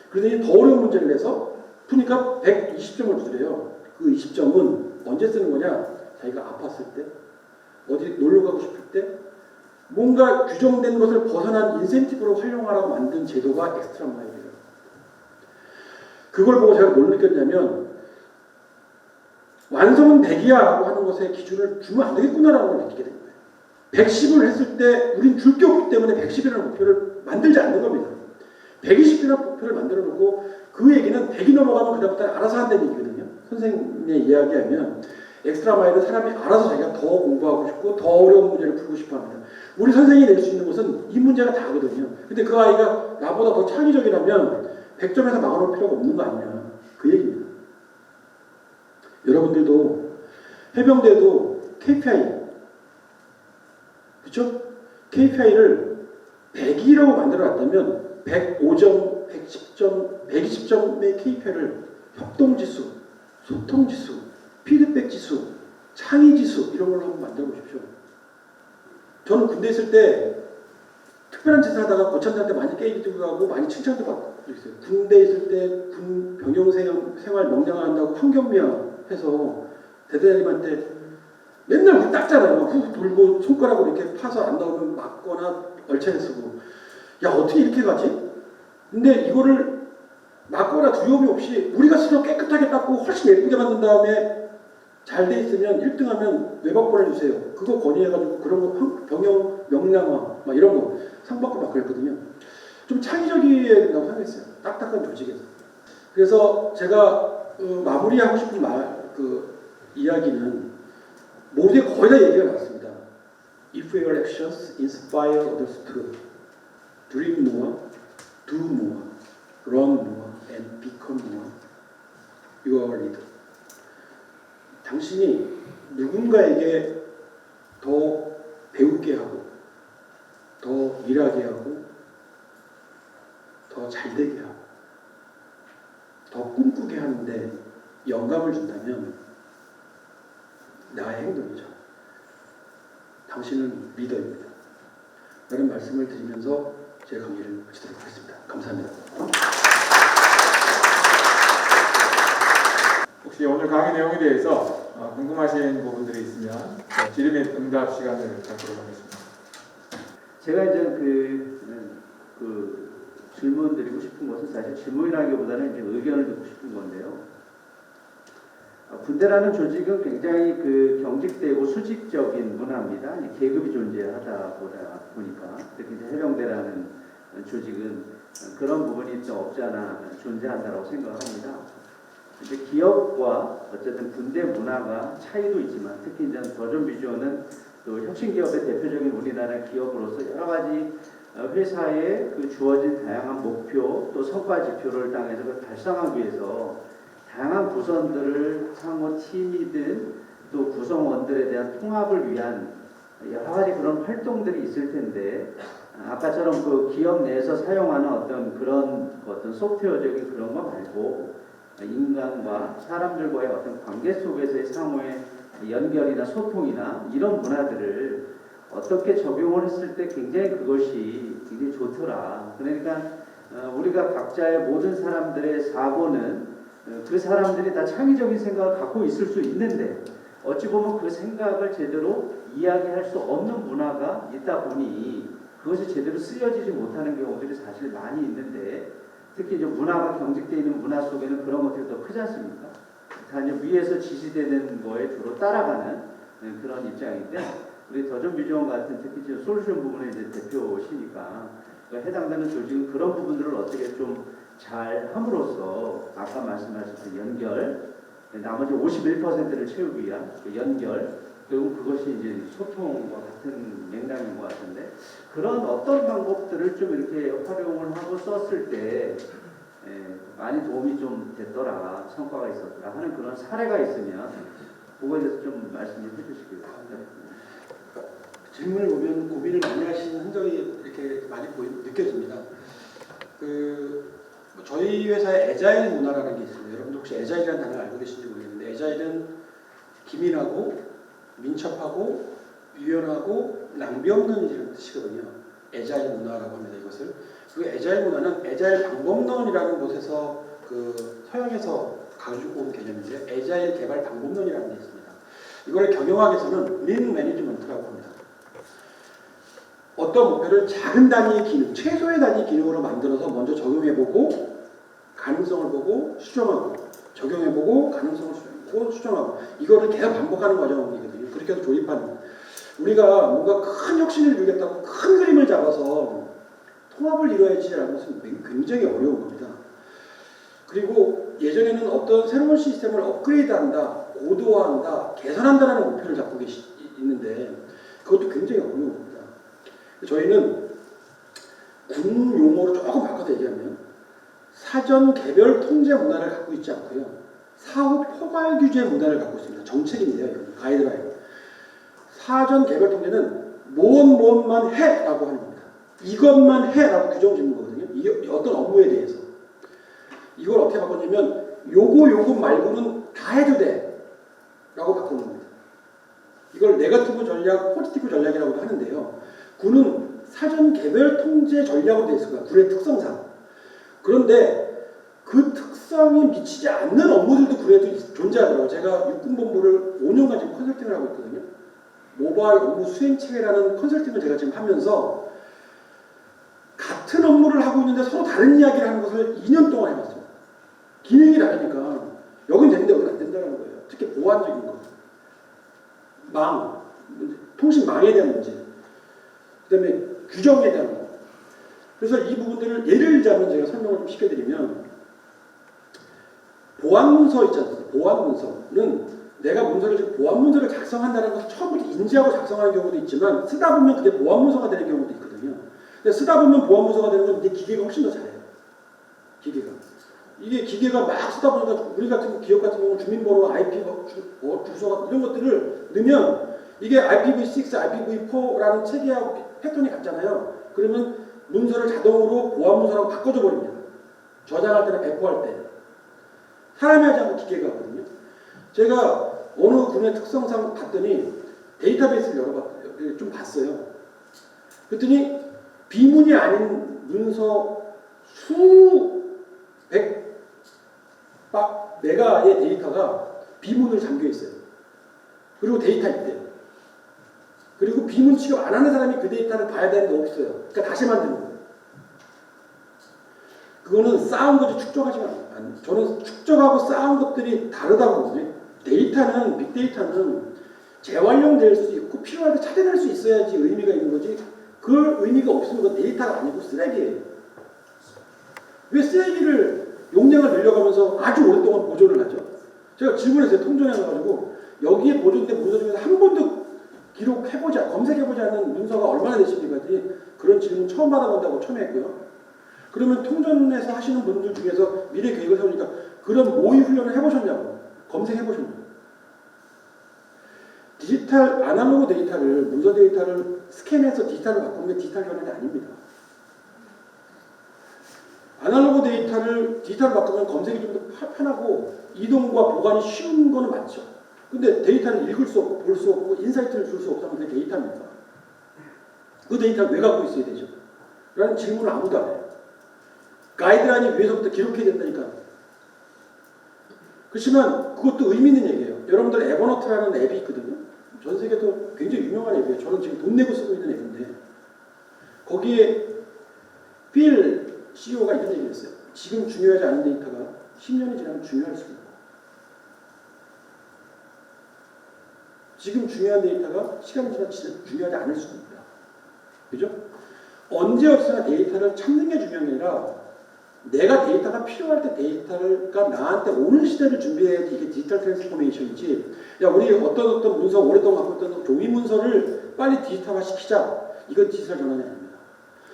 그러더니 더 어려운 문제를 내서 푸니까 120점을 주더래요. 그 20점은 언제 쓰는 거냐? 자기가 아팠을 때, 어디 놀러 가고 싶을 때, 뭔가 규정된 것을 벗어난 인센티브로 활용하라고 만든 제도가 엑스트라 마일이에요. 그걸 보고 제가 뭘 느꼈냐면 완성은 100이야라고 하는 것에 기준을 주면 안 되겠구나라는 걸 느끼게 된 거예요. 110을 했을 때 우린 줄 게 없기 때문에 110이라는 목표를 만들지 않는 겁니다. 120이라는 목표를 만들어 놓고 그 얘기는 100이 넘어가면 그다음부터 알아서 한다는 얘기거든요. 선생님의 이야기하면 엑스트라 마일은 사람이 알아서 자기가 더 공부하고 싶고 더 어려운 문제를 풀고 싶어 합니다. 우리 선생이 낼 수 있는 것은 이 문제가 다거든요. 근데 그 아이가 나보다 더 창의적이라면 100점에서 막아놓을 필요가 없는 거 아니냐. 그 얘기입니다. 여러분들도 해병대도 KPI 그렇죠? KPI를 100이라고 만들어놨다면 105점, 110점, 120점의 KPI를 협동지수, 소통지수, 피드백지수, 창의지수 이런 걸로 한번 만들어 보십시오. 저는 군대 있을 때 특별한 짓을 하다가 고참들한테 많이 깨지기도 하고 많이 칭찬도 받고 있어요. 군대 있을 때 군 병영 생활 명령을 한다고 환경미화 해서 대대장님한테 맨날 우리 닦잖아요. 훅 돌고 손가락으로 이렇게 파서 안 나오면 막거나 얼차려 쓰고 야 어떻게 이렇게 가지? 근데 이거를 막거나 두려움이 없이 우리가 스스로 깨끗하게 닦고 훨씬 예쁘게 만든 다음에 잘 돼 있으면 1등하면 외박 보내주세요. 그거 건의해가지고 그런 거 병영 명량화 막 이런 거 상 받고 막 그랬거든요. 좀 창의적이어야 된다고 생각했어요. 딱딱한 조직에서. 그래서 제가 마무리하고 싶은 이야기는 모두에 거의 다 얘기가 나왔습니다. If your actions inspire others to dream more, do more, run more, and become more, you are a leader. 당신이 누군가에게 더 배우게 하고, 더 일하게 하고, 더 잘되게 하고, 더 꿈꾸게 하는데 영감을 준다면 나의 행동이죠. 당신은 리더입니다. 라는 말씀을 드리면서 제 강의를 마치도록 하겠습니다. 감사합니다. 혹시 오늘 강의 내용에 대해서 궁금하신 부분들이 있으면 질의 응답 시간을 갖도록 하겠습니다. 제가 이제 질문 드리고 싶은 것은 사실 질문이라기보다는 이제 의견을 듣고 싶은 건데요. 군대라는 조직은 굉장히 경직되고 수직적인 문화입니다. 계급이 존재하다 보니까 특히 이제 해병대라는 조직은 그런 부분이 좀 없지 않아 존재한다고 생각합니다. 이제 기업과 어쨌든 군대 문화가 차이도 있지만 특히 이제 더존비주어는 또 혁신기업의 대표적인 우리나라 기업으로서 여러 가지 회사에 주어진 다양한 목표 또 성과 지표를 당해서 달성하기 위해서 다양한 구성들을 상호 팀이든 또 구성원들에 대한 통합을 위한 여러 가지 그런 활동들이 있을 텐데 아까처럼 기업 내에서 사용하는 어떤 소프트웨어적인 그런 거 말고 인간과 사람들과의 어떤 관계 속에서의 상호의 연결이나 소통이나 이런 문화들을 어떻게 적용을 했을 때 굉장히 그것이 굉장히 좋더라. 그러니까 우리가 각자의 모든 사람들의 사고는 그 사람들이 다 창의적인 생각을 갖고 있을 수 있는데 어찌 보면 그 생각을 제대로 이야기할 수 없는 문화가 있다 보니 그것이 제대로 쓰여지지 못하는 경우들이 사실 많이 있는데 특히 이제 문화가 경직되어 있는 문화 속에는 그런 것들이 더 크지 않습니까? 다 이제 위에서 지시되는 거에 주로 따라가는 그런 입장인데 우리 더존비주원 같은 특히 지금 솔루션 부분의 이제 대표시니까 해당되는 조직은 그런 부분들을 어떻게 좀 잘 함으로써 아까 말씀하신 연결 나머지 51%를 채우기 위한 연결 결국 그것이 이제 소통과 같은 맥락인 것 같은데 그런 어떤 방법들을 좀 이렇게 활용을 하고 썼을 때 많이 도움이 좀 됐더라 성과가 있었더라 하는 그런 사례가 있으면 그거에 대해서 좀 말씀 좀 해주시길 바랍니다. 질문을 보면 고민을 많이 하시는 흔적이 이렇게 많이 느껴집니다. 저희 회사에 애자일 문화라는 게 있습니다. 여러분들 혹시 애자일이라는 단어를 알고 계신지 모르겠는데 애자일은 기민하고 민첩하고 유연하고 낭비 없는 이런 뜻이거든요. 애자일 문화라고 합니다. 이것을. 그 애자일 문화는 애자일 방법론이라는 곳에서 서양에서 가지고 온 개념인데 애자일 개발 방법론이라는 게 있습니다. 이걸 경영학에서는 린 매니지먼트라고 합니다. 어떤 목표를 작은 단위의 기능, 최소의 단위 기능으로 만들어서 먼저 적용해보고 가능성을 보고 수정하고 적용해보고 가능성을 수정하고 수정하고 이거를 계속 반복하는 과정이거든요. 그렇게 해서 조립하는 우리가 뭔가 큰 혁신을 이루겠다고 큰 그림을 잡아서 통합을 이루어야지라는 것은 굉장히 어려운 겁니다. 그리고 예전에는 어떤 새로운 시스템을 업그레이드한다, 고도화한다, 개선한다는 목표를 잡고 있는데 그것도 굉장히 어려운 겁니다. 저희는 군 용어로 조금 바꿔서 얘기하면 사전 개별 통제 문화를 갖고 있지 않고요. 사후 포괄 규제 문화를 갖고 있습니다. 정책인데요. 가이드라인. 사전 개별 통제는 무엇만 해라고 하는 겁니다. 이것만 해라고 규정 짓는 거거든요. 이게 어떤 업무에 대해서. 이걸 어떻게 바꿨냐면 요거 말고는 다 해도 돼 라고 바꾸는 겁니다. 이걸 네거티브 전략, 포지티브 전략이라고도 하는데요. 군은 사전 개별 통제 전략으로 되어 있습니다. 군의 특성상. 그런데 그 특성이 미치지 않는 업무들도 군에도 존재하더라고요. 제가 육군본부를 5년간 지금 컨설팅을 하고 있거든요. 모바일 업무 수행체계라는 컨설팅을 제가 지금 하면서 같은 업무를 하고 있는데 서로 다른 이야기를 하는 것을 2년 동안 해봤어요. 기능이 다르니까 여긴 되는데 여긴 안 된다는 거예요. 특히 보안적인 거. 통신망에 대한 문제. 그 다음에 규정에 대한 거. 그래서 이 부분들을 예를 들자면 제가 설명을 좀 시켜드리면 보안문서 있지 않습니까? 보안문서는 내가 보안문서를 작성한다는 것을 처음부터 인지하고 작성하는 경우도 있지만 쓰다 보면 그게 보안문서가 되는 경우도 있거든요. 근데 쓰다 보면 보안문서가 되는 건 이제 기계가 훨씬 더 잘해요. 기계가. 이게 기계가 막 쓰다 보니까 우리 같은 기업 같은 경우는 주민번호, IP, 주소 이런 것들을 넣으면 이게 IPv6, IPv4라는 체계하고 패턴이 같잖아요. 그러면 문서를 자동으로 보안문서라고 바꿔줘 버립니다. 저장할 때나 배포할 때. 사람이 하지 않고 기계가 하거든요. 제가 어느 군의 특성상 봤더니 데이터베이스를 좀 봤어요. 그랬더니 비문이 아닌 문서 수백 메가의 데이터가 비문을 잠겨 있어요. 그리고 데이터 있대요. 그리고 비문 취급 안 하는 사람이 그 데이터를 봐야 되는 게 없어요. 그러니까 다시 만드는 거예요. 그거는 쌓은 거지 축적하지 않아요. 저는 축적하고 쌓은 것들이 다르다고 보거든요. 데이터는, 빅데이터는 재활용될 수 있고 필요할 때 찾아낼 수 있어야지 의미가 있는 거지 그 의미가 없으면 그 데이터가 아니고 쓰레기예요. 왜 쓰레기를 용량을 늘려가면서 아주 오랫동안 보존을 하죠? 제가 질문했어요. 통전에 가가지고 여기에 보존된 문서 중에서 한 번도 검색해보지 않는 문서가 얼마나 되십니까? 그런 질문 처음 받아본다고 처음에 했고요. 그러면 통전에서 하시는 분들 중에서 미래 계획을 세우니까 그런 모의 훈련을 해보셨냐고. 검색해보셨냐고. 디지털 아날로그 데이터를, 문서 데이터를 스캔해서 디지털로 바꾸는 게 디지털 견해가 아닙니다. 아날로그 데이터를 디지털로 바꾸면 검색이 좀 더 편하고 이동과 보관이 쉬운 거는 맞죠. 근데 데이터를 읽을 수 없고 볼 수 없고 인사이트를 줄 수 없다면 그게 데이터입니까? 그 데이터를 왜 갖고 있어야 되죠? 라는 질문을 아무도 안 해요. 가이드라인이 위에서부터 기록해야 된다니까. 그렇지만 그것도 의미 있는 얘기예요. 여러분들 에버노트라는 앱이 있거든요. 전 세계도 굉장히 유명한 앱이에요. 저는 지금 돈 내고 쓰고 있는 앱인데 거기에 필 CEO가 이런 얘기를 했어요. 지금 중요하지 않은 데이터가 10년이 지나면 중요할 수도 있고 지금 중요한 데이터가 시간이 지나면 중요하지 않을 수도 있다. 그죠? 언제 어디서나 데이터를 찾는 게 중요한 게 아니라 내가 데이터가 필요할 때 데이터가 나한테 오는 시대를 준비해야지 이게 디지털 트랜스포메이션이지. 야, 우리 어떤 문서 오랫동안 갖고 있던 종이 문서를 빨리 디지털화 시키자. 이건 디지털 전환이 아닙니다.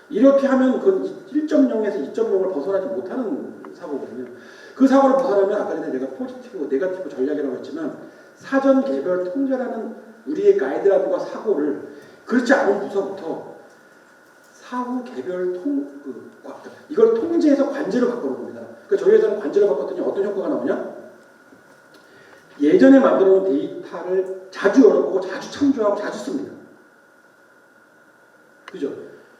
이렇게 하면 그건 1.0에서 2.0을 벗어나지 못하는 사고거든요. 그 사고를 벗어나면 아까 전에 내가 포지티브, 네거티브 전략이라고 했지만 사전 개별 통제라는 우리의 가이드라인과 사고를 그렇지 않은 부서부터 사후 개별 이걸 통제해서 관제로 바꾸는 겁니다. 그러니까 저희 회사는 관제로 바꿨더니 어떤 효과가 나오냐? 예전에 만들어 놓은 데이터를 자주 열어보고 자주 참조하고 자주 씁니다. 그죠?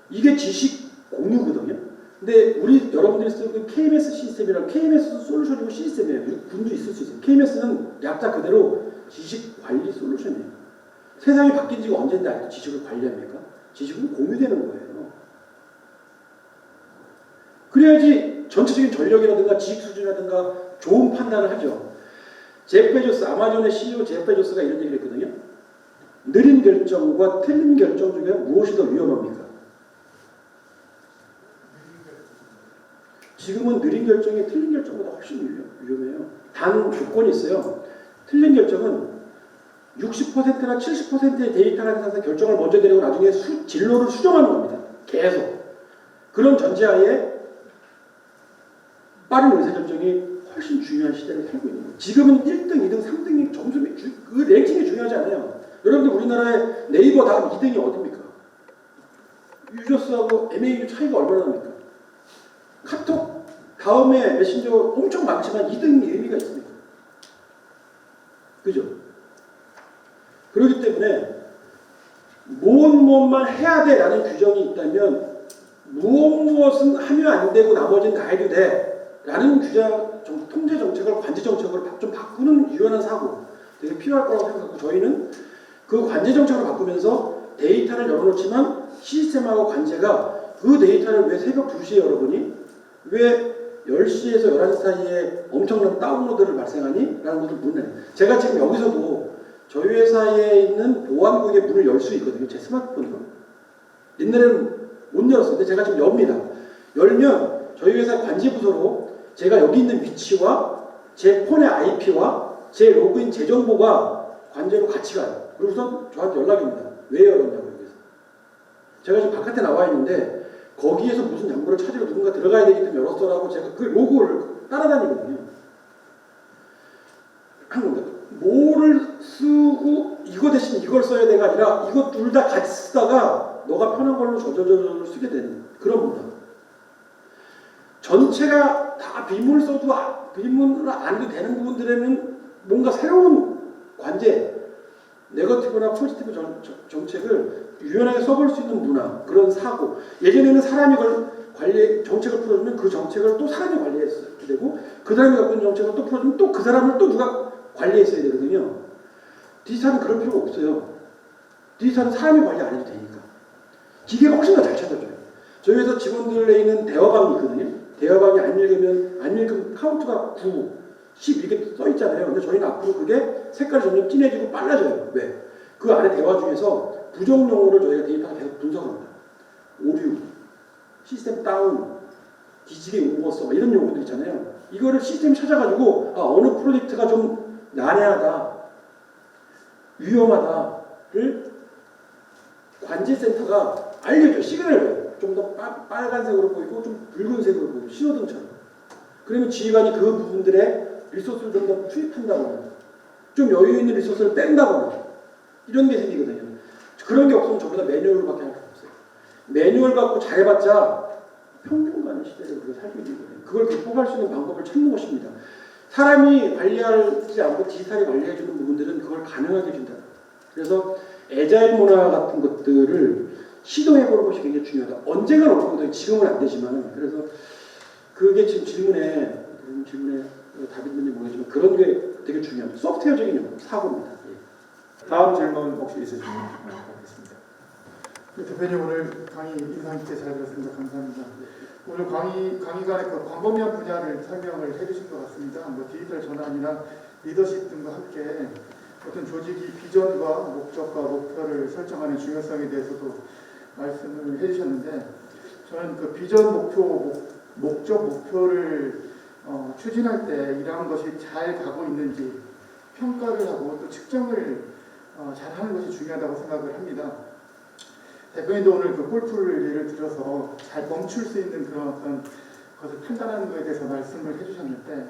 이게 지식 공유거든요. 근데 여러분들이 쓰는 KMS 시스템이랑 KMS 솔루션이고 시스템이에요. 군도 있을 수 있어요. KMS는 약자 그대로 지식 관리 솔루션이에요. 세상이 바뀐 지가 언젠데 아직도 지식을 관리합니까? 지식은 공유되는 거예요. 그래야지 전체적인 전력이라든가 지식 수준이라든가 좋은 판단을 하죠. 제프 베조스, 아마존의 CEO 제프 베조스가 이런 얘기를 했거든요. 느린 결정과 틀린 결정 중에 무엇이 더 위험합니까? 지금은 느린 결정이 틀린 결정보다 훨씬 위험해요. 단 조건이 있어요. 틀린 결정은 60%나 70%의 데이터가 있어서 결정을 먼저 내리고 나중에 진로를 수정하는 겁니다. 계속. 그런 전제하에 빠른 의사결정이 훨씬 중요한 시대를 살고 있는 거예요. 지금은 1등, 2등, 3등이 점수이 그 랭킹이 중요하지 않아요. 여러분들 우리나라의 네이버 다음 2등이 어딥니까? 유저스하고 MAU 차이가 얼마나 납니까? 카톡 다음에 메신저 엄청 많지만 2등이 의미가 있습니다. 그죠? 그렇기 때문에 무엇만 해야 돼라는 규정이 있다면 무엇은 하면 안 되고 나머지는 다 해도 돼라는 통제 정책을 관제 정책으로 좀 바꾸는 유연한 사고 되게 필요할 거라고 생각하고 저희는 그 관제 정책을 바꾸면서 데이터를 열어놓지만 시스템하고 관제가 그 데이터를 왜 새벽 2시에 열어보니? 왜 10시에서 11시 사이에 엄청난 다운로드를 발생하니? 라는 것을 묻는 제가 지금 여기서도 저희 회사에 있는 보안국의 문을 열 수 있거든요. 제 스마트폰으로. 옛날에는 못 열었어요. 근데 제가 지금 엽니다. 열면 저희 회사 관제부서로 제가 여기 있는 위치와 제 폰의 IP와 제 로그인 제 정보가 관제로 같이 가요. 그리고선 저한테 연락이 옵니다. 왜 열었냐고 여기서. 제가 지금 바깥에 나와 있는데 거기에서 무슨 정보를 찾으러 누군가 들어가야 되기 때문에 열었어라고 제가 그 로고를 따라다니거든요. 한 겁니다. 뭐를 쓰고 이거 대신 이걸 써야 돼가 아니라 이거 둘 다 같이 쓰다가 너가 편한 걸로 저저저저 쓰게 되는 그런 문화. 전체가 다 비문을 써도 비문을 안 해도 되는 부분들에는 뭔가 새로운 관제, 네거티브나 포지티브 정책을 유연하게 써볼 수 있는 문화, 그런 사고. 예전에는 사람이 정책을 풀어주면 그 정책을 또 사람이 관리했어야 되고 그 사람이 갖고 있는 정책을 또 풀어주면 또 그 사람을 또 누가 관리했어야 되거든요. 디지털은 그럴 필요가 없어요. 디지털은 사람이 관리 안 해도 되니까. 기계가 훨씬 더 잘 찾아줘요. 저희 회사 직원들에 있는 대화방이 있거든요. 대화방이 안 읽으면 카운트가 9, 10 이렇게 써 있잖아요. 근데 저희는 앞으로 그게 색깔이 점점 진해지고 빨라져요. 왜? 그 안에 대화 중에서 부정 용어를 저희가 데이터가 계속 분석합니다. 오류, 시스템 다운, 뒤지게 오버써 이런 용어들 있잖아요. 이거를 시스템이 찾아가지고 어느 프로젝트가 좀 난해하다, 위험하다를 관제센터가 알려줘요. 시그널을 좀 더 빨간색으로 보이고 좀 붉은색으로 보이고 신호등처럼. 그러면 지휘관이 그 부분들의 리소스를 좀 더 투입한다거나 좀 여유 있는 리소스를 뺀다거나 이런 게 생기거든요. 그런 게 없으면 전부 다 매뉴얼밖에 할 수 없어요. 매뉴얼 갖고 잘해봤자 평균 가는 시대를 우리가 살고 있는 거예요. 그걸 극복할 수 있는 방법을 찾는 것입니다. 사람이 관리하지 않고 디지털이 관리해주는 부분들은 그걸 가능하게 해준다. 그래서 애자일 문화 같은 것들을 시도해보는 것이 굉장히 중요하다. 언젠간 올 거거든요. 지금은 안 되지만. 그래서 그게 지금 질문에 답이 있는지 모르겠지만 그런 게 되게 중요합니다. 소프트웨어적인 사고입니다. 예. 다음 질문 혹시 있으시면 받겠습니다. 네, 대표님 오늘 강의 인상 깊게 잘 들었습니다. 감사합니다. 오늘 강의관의 그 광범위한 분야를 설명을 해주신 것 같습니다. 뭐 디지털 전환이나 리더십 등과 함께 어떤 조직이 비전과 목적과 목표를 설정하는 중요성에 대해서도 말씀을 해주셨는데 저는 그 비전 목적 목표를 추진할 때 이러한 것이 잘 가고 있는지 평가를 하고 또 측정을 잘 하는 것이 중요하다고 생각을 합니다. 대표님도 오늘 그 골프를 예를 들어서 잘 멈출 수 있는 그런 어떤 것을 판단하는 것에 대해서 말씀을 해주셨는데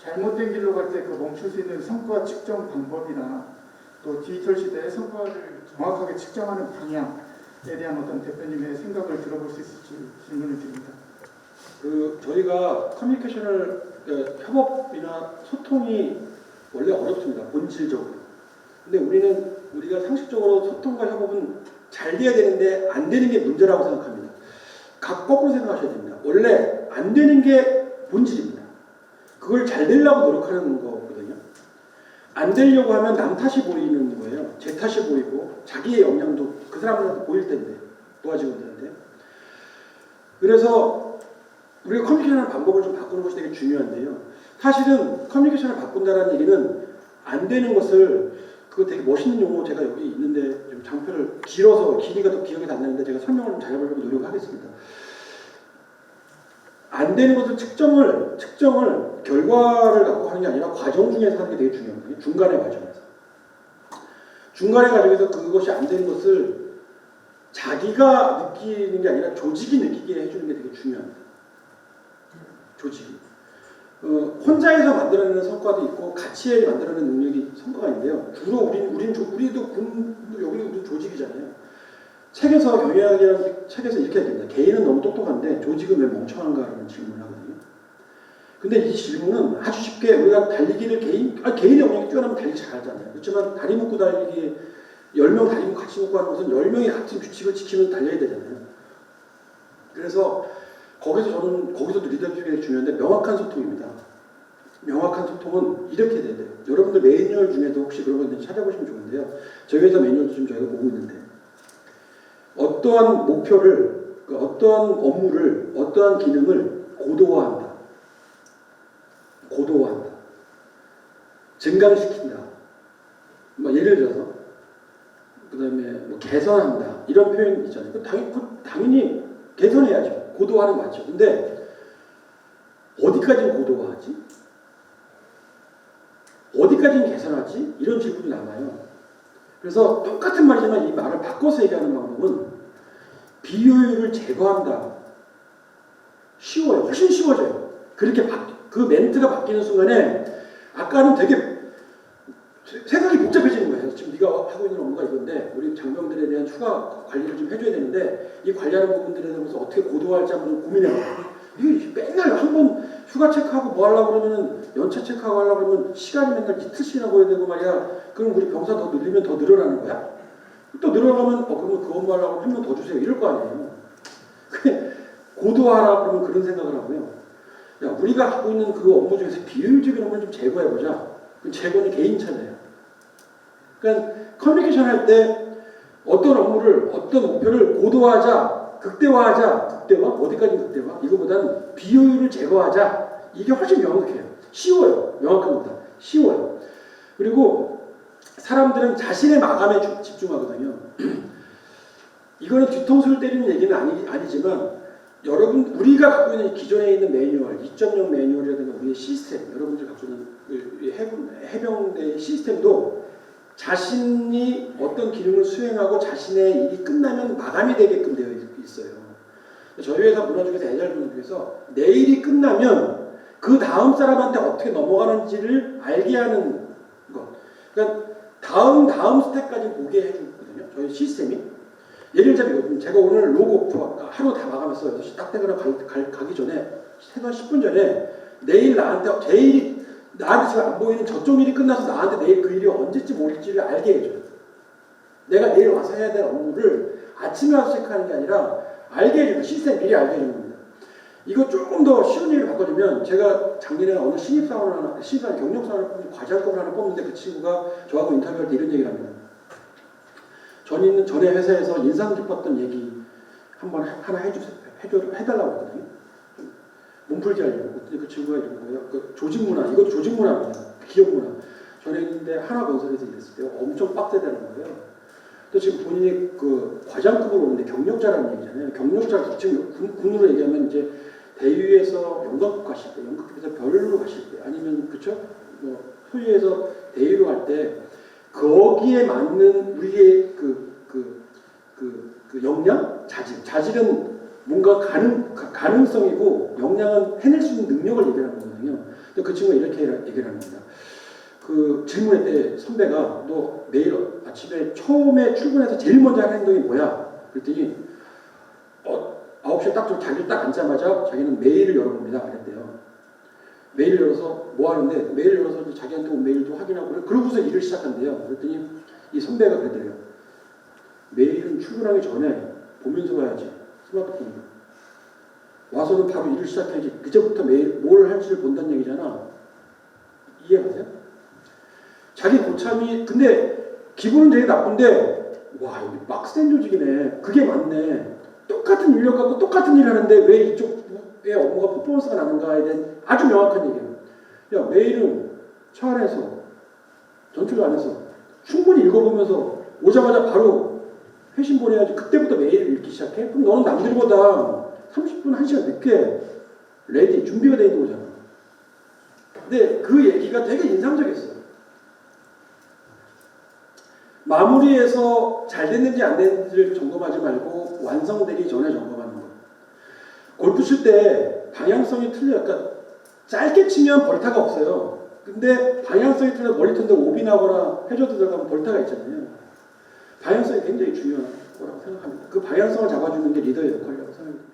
잘못된 길로 갈 때 그 멈출 수 있는 성과 측정 방법이나 또 디지털 시대의 성과를 정확하게 측정하는 방향에 대한 어떤 대표님의 생각을 들어볼 수 있을지 질문을 드립니다. 저희가 커뮤니케이션을 협업이나 소통이 원래 어렵습니다. 본질적으로. 근데 우리가 상식적으로 소통과 협업은 잘 돼야 되는데 안 되는 게 문제라고 생각합니다. 거꾸로 생각하셔야 됩니다. 원래 안 되는 게 본질입니다. 그걸 잘 되려고 노력하는 거거든요. 안 되려고 하면 남 탓이 보이는 거예요. 제 탓이 보이고 자기의 역량도 그 사람들한테 보일 텐데 도와직원들한테. 그래서 우리가 커뮤니케이션하는 방법을 좀 바꾸는 것이 되게 중요한데요. 사실은 커뮤니케이션을 바꾼다는 얘기는 안 되는 것을 그거 되게 멋있는 용어 제가 여기 있는데 좀 장표를 길어서 길이가 더 기억이 안 나는데 제가 설명을 좀 잘해보려고 노력하겠습니다. 안 되는 것을 측정을 결과를 갖고 하는 게 아니라 과정 중에서 하는 게 되게 중요하거든요. 중간의 과정에서. 중간의 과정에서 그것이 안 되는 것을 자기가 느끼는 게 아니라 조직이 느끼게 해주는 게 되게 중요합니다. 조직이. 혼자서 만들어내는 성과도 있고 같이 만들어내는 능력이 성과가 있는데요. 주로 우리도 여기는 우리 조직이잖아요. 책에서 경영학이라는 책에서 이렇게 얘기합니다. 개인은 너무 똑똑한데 조직은 왜 멍청한가라는 질문을 하거든요. 근데 이 질문은 아주 쉽게 우리가 달리기를 개인의 역량이 뛰어나면 달리기 잘하잖아요. 그렇지만 다리 묶고 달리기 10명 다리 묶고 같이 묶고 하는 것은 10명이 같은 규칙을 지키면서 달려야 되잖아요. 그래서 거기서도 리더십이 중요한데 명확한 소통입니다. 명확한 소통은 이렇게 돼야 돼요. 여러분들 매뉴얼 중에도 혹시 그런 거 있는지 찾아보시면 좋은데요. 저희 회사 매뉴얼도 지금 저희가 보고 있는데 어떠한 목표를, 어떠한 업무를, 어떠한 기능을 고도화한다. 고도화한다. 증강시킨다. 예를 들어서 그 다음에 개선한다. 이런 표현 있잖아요. 당연히 개선해야죠. 고도화는 맞죠. 근데 어디까지는 고도화하지? 어디까지는 개선하지? 이런 질문이 남아요. 그래서 똑같은 말이지만 이 말을 바꿔서 얘기하는 방법은 비효율을 제거한다. 쉬워요. 훨씬 쉬워져요. 그렇게 그 멘트가 바뀌는 순간에 아까는 되게 생각이 복잡해지는 거예요. 지금 네가 하고 있는 업무가 이건데 우리 장병들에 대한 휴가 관리를 좀 해줘야 되는데 이 관리하는 부분들에 대해서 어떻게 고도화할지 한번 고민해봐요. 이게 맨날 한 번 휴가 체크하고 뭐 하려고 그러면은 연차 체크하고 하려고 그러면 시간이 맨날 이틀씩이나 보여야 되고 말이야. 그럼 우리 병사 더 늘리면 더 늘어나는 거야? 또 늘어나면 그러면 그 업무 하려고 한 명 더 주세요. 이럴 거 아니에요. 고도화하라 그러면 그런 생각을 하고요. 야, 우리가 갖고 있는 그 업무 중에서 비효율적인 업무를 좀 제거해보자. 그 제거는 개인 차례예요. 그러니까 커뮤니케이션 할 때 어떤 업무를, 어떤 목표를 고도화하자, 극대화하자, 어디까지 극대화? 이거보다는 비효율을 제거하자. 이게 훨씬 명확해요. 쉬워요. 명확한 것보다. 쉬워요. 그리고 사람들은 자신의 마감에 집중하거든요. 이거는 뒤통수를 때리는 얘기는 아니지만 우리가 갖고 있는 기존에 있는 매뉴얼, 2.0 매뉴얼이라든가 우리의 시스템, 여러분들이 갖고 있는 해병대의 시스템도 자신이 어떤 기능을 수행하고 자신의 일이 끝나면 마감이 되게끔 되어 있어요. 저희 회사 문화 중에서 애잘 문화 중에서 내 일이 끝나면 그 다음 사람한테 어떻게 넘어가는지를 알게 하는 것. 그러니까 다음 스텝까지 보게 해주거든요. 저희 시스템이. 예를 들자면 제가 오늘 로고 하루 다 마감했어요. 6시 딱 되거나 가기 전에 최소한 10분 전에 내일 제 일이 나한테 지금 안 보이는 저쪽 일이 끝나서 나한테 내일 그 일이 언제쯤 올지를 알게 해줘요. 내가 내일 와서 해야 될 업무를 아침에 와서 체크하는 게 아니라 알게 해주는 시스템 미리 알게 해주는 겁니다. 이거 조금 더 쉬운 얘기를 바꿔주면 제가 작년에 어느 신입사원 경력사원을 뽑는 과장급을 하나 뽑는데 그 친구가 저하고 인터뷰할 때 이런 얘기를 합니다. 전에 회사에서 인상 깊었던 얘기 한번 하나 해달라고 했거든요. 몸풀기 하려고. 그 친구가 이런 거예요. 그 조직 문화, 이것도 조직 문화입니다. 기업 문화. 전에 있는데 하나건설에서 일했을 때 엄청 빡세다는 거예요. 또 지금 본인이 그 과장급으로 오는데 경력자라는 얘기잖아요. 경력자, 지금 군으로 얘기하면 이제 대위에서 연극급 가실 때, 연극급에서 별로 가실 때, 아니면 그쵸? 소위에서 대위로 갈 때, 거기에 맞는 우리의 그 역량? 자질은 뭔가 가능성이고 역량은 해낼 수 있는 능력을 얘기하는 거거든요. 근데 그 친구가 이렇게 얘기를 합니다. 그 질문할 때 선배가 너 내일 아침에 처음에 출근해서 제일 먼저 하는 행동이 뭐야? 그랬더니 9시에 자기를 딱 앉자마자 자기는 메일을 열어봅니다. 그랬대요. 메일을 열어서 뭐 하는데 메일을 열어서 이제 자기한테 온 메일도 확인하고 그러고서 일을 시작한대요. 그랬더니 이 선배가 그러더래요. 메일은 출근하기 전에 보면서 봐야지. 스마트폰으로. 와서는 바로 일을 시작해야지. 그제부터 매일 뭘 할지를 본다는 얘기잖아. 이해가세요? 자기 고참이 근데 기분은 되게 나쁜데 와 여기 빡센 조직이네. 그게 맞네. 똑같은 인력 갖고 똑같은 일 하는데 왜 이쪽 업무가 퍼포먼스가 나는가에 대한 아주 명확한 얘기예요. 야, 메일은 차 안에서, 전투를 안에서 충분히 읽어보면서 오자마자 바로 회신 보내야지. 그때부터 메일을 읽기 시작해? 그럼 너는 남들보다 30분, 1시간 늦게 레디, 준비가 돼 있는 거잖아. 근데 그 얘기가 되게 인상적이었어요. 마무리해서 잘 됐는지 안 됐는지를 점검하지 말고 완성되기 전에 점검하는 거예요. 골프 칠 때 방향성이 틀려요. 그러니까 짧게 치면 벌타가 없어요. 근데 방향성이 틀려 멀리 턴데 오비 나거나 해저드 들어가면 벌타가 있잖아요. 방향성이 굉장히 중요한 거라고 생각합니다. 그 방향성을 잡아주는 게 리더의 역할이라고 생각합니다.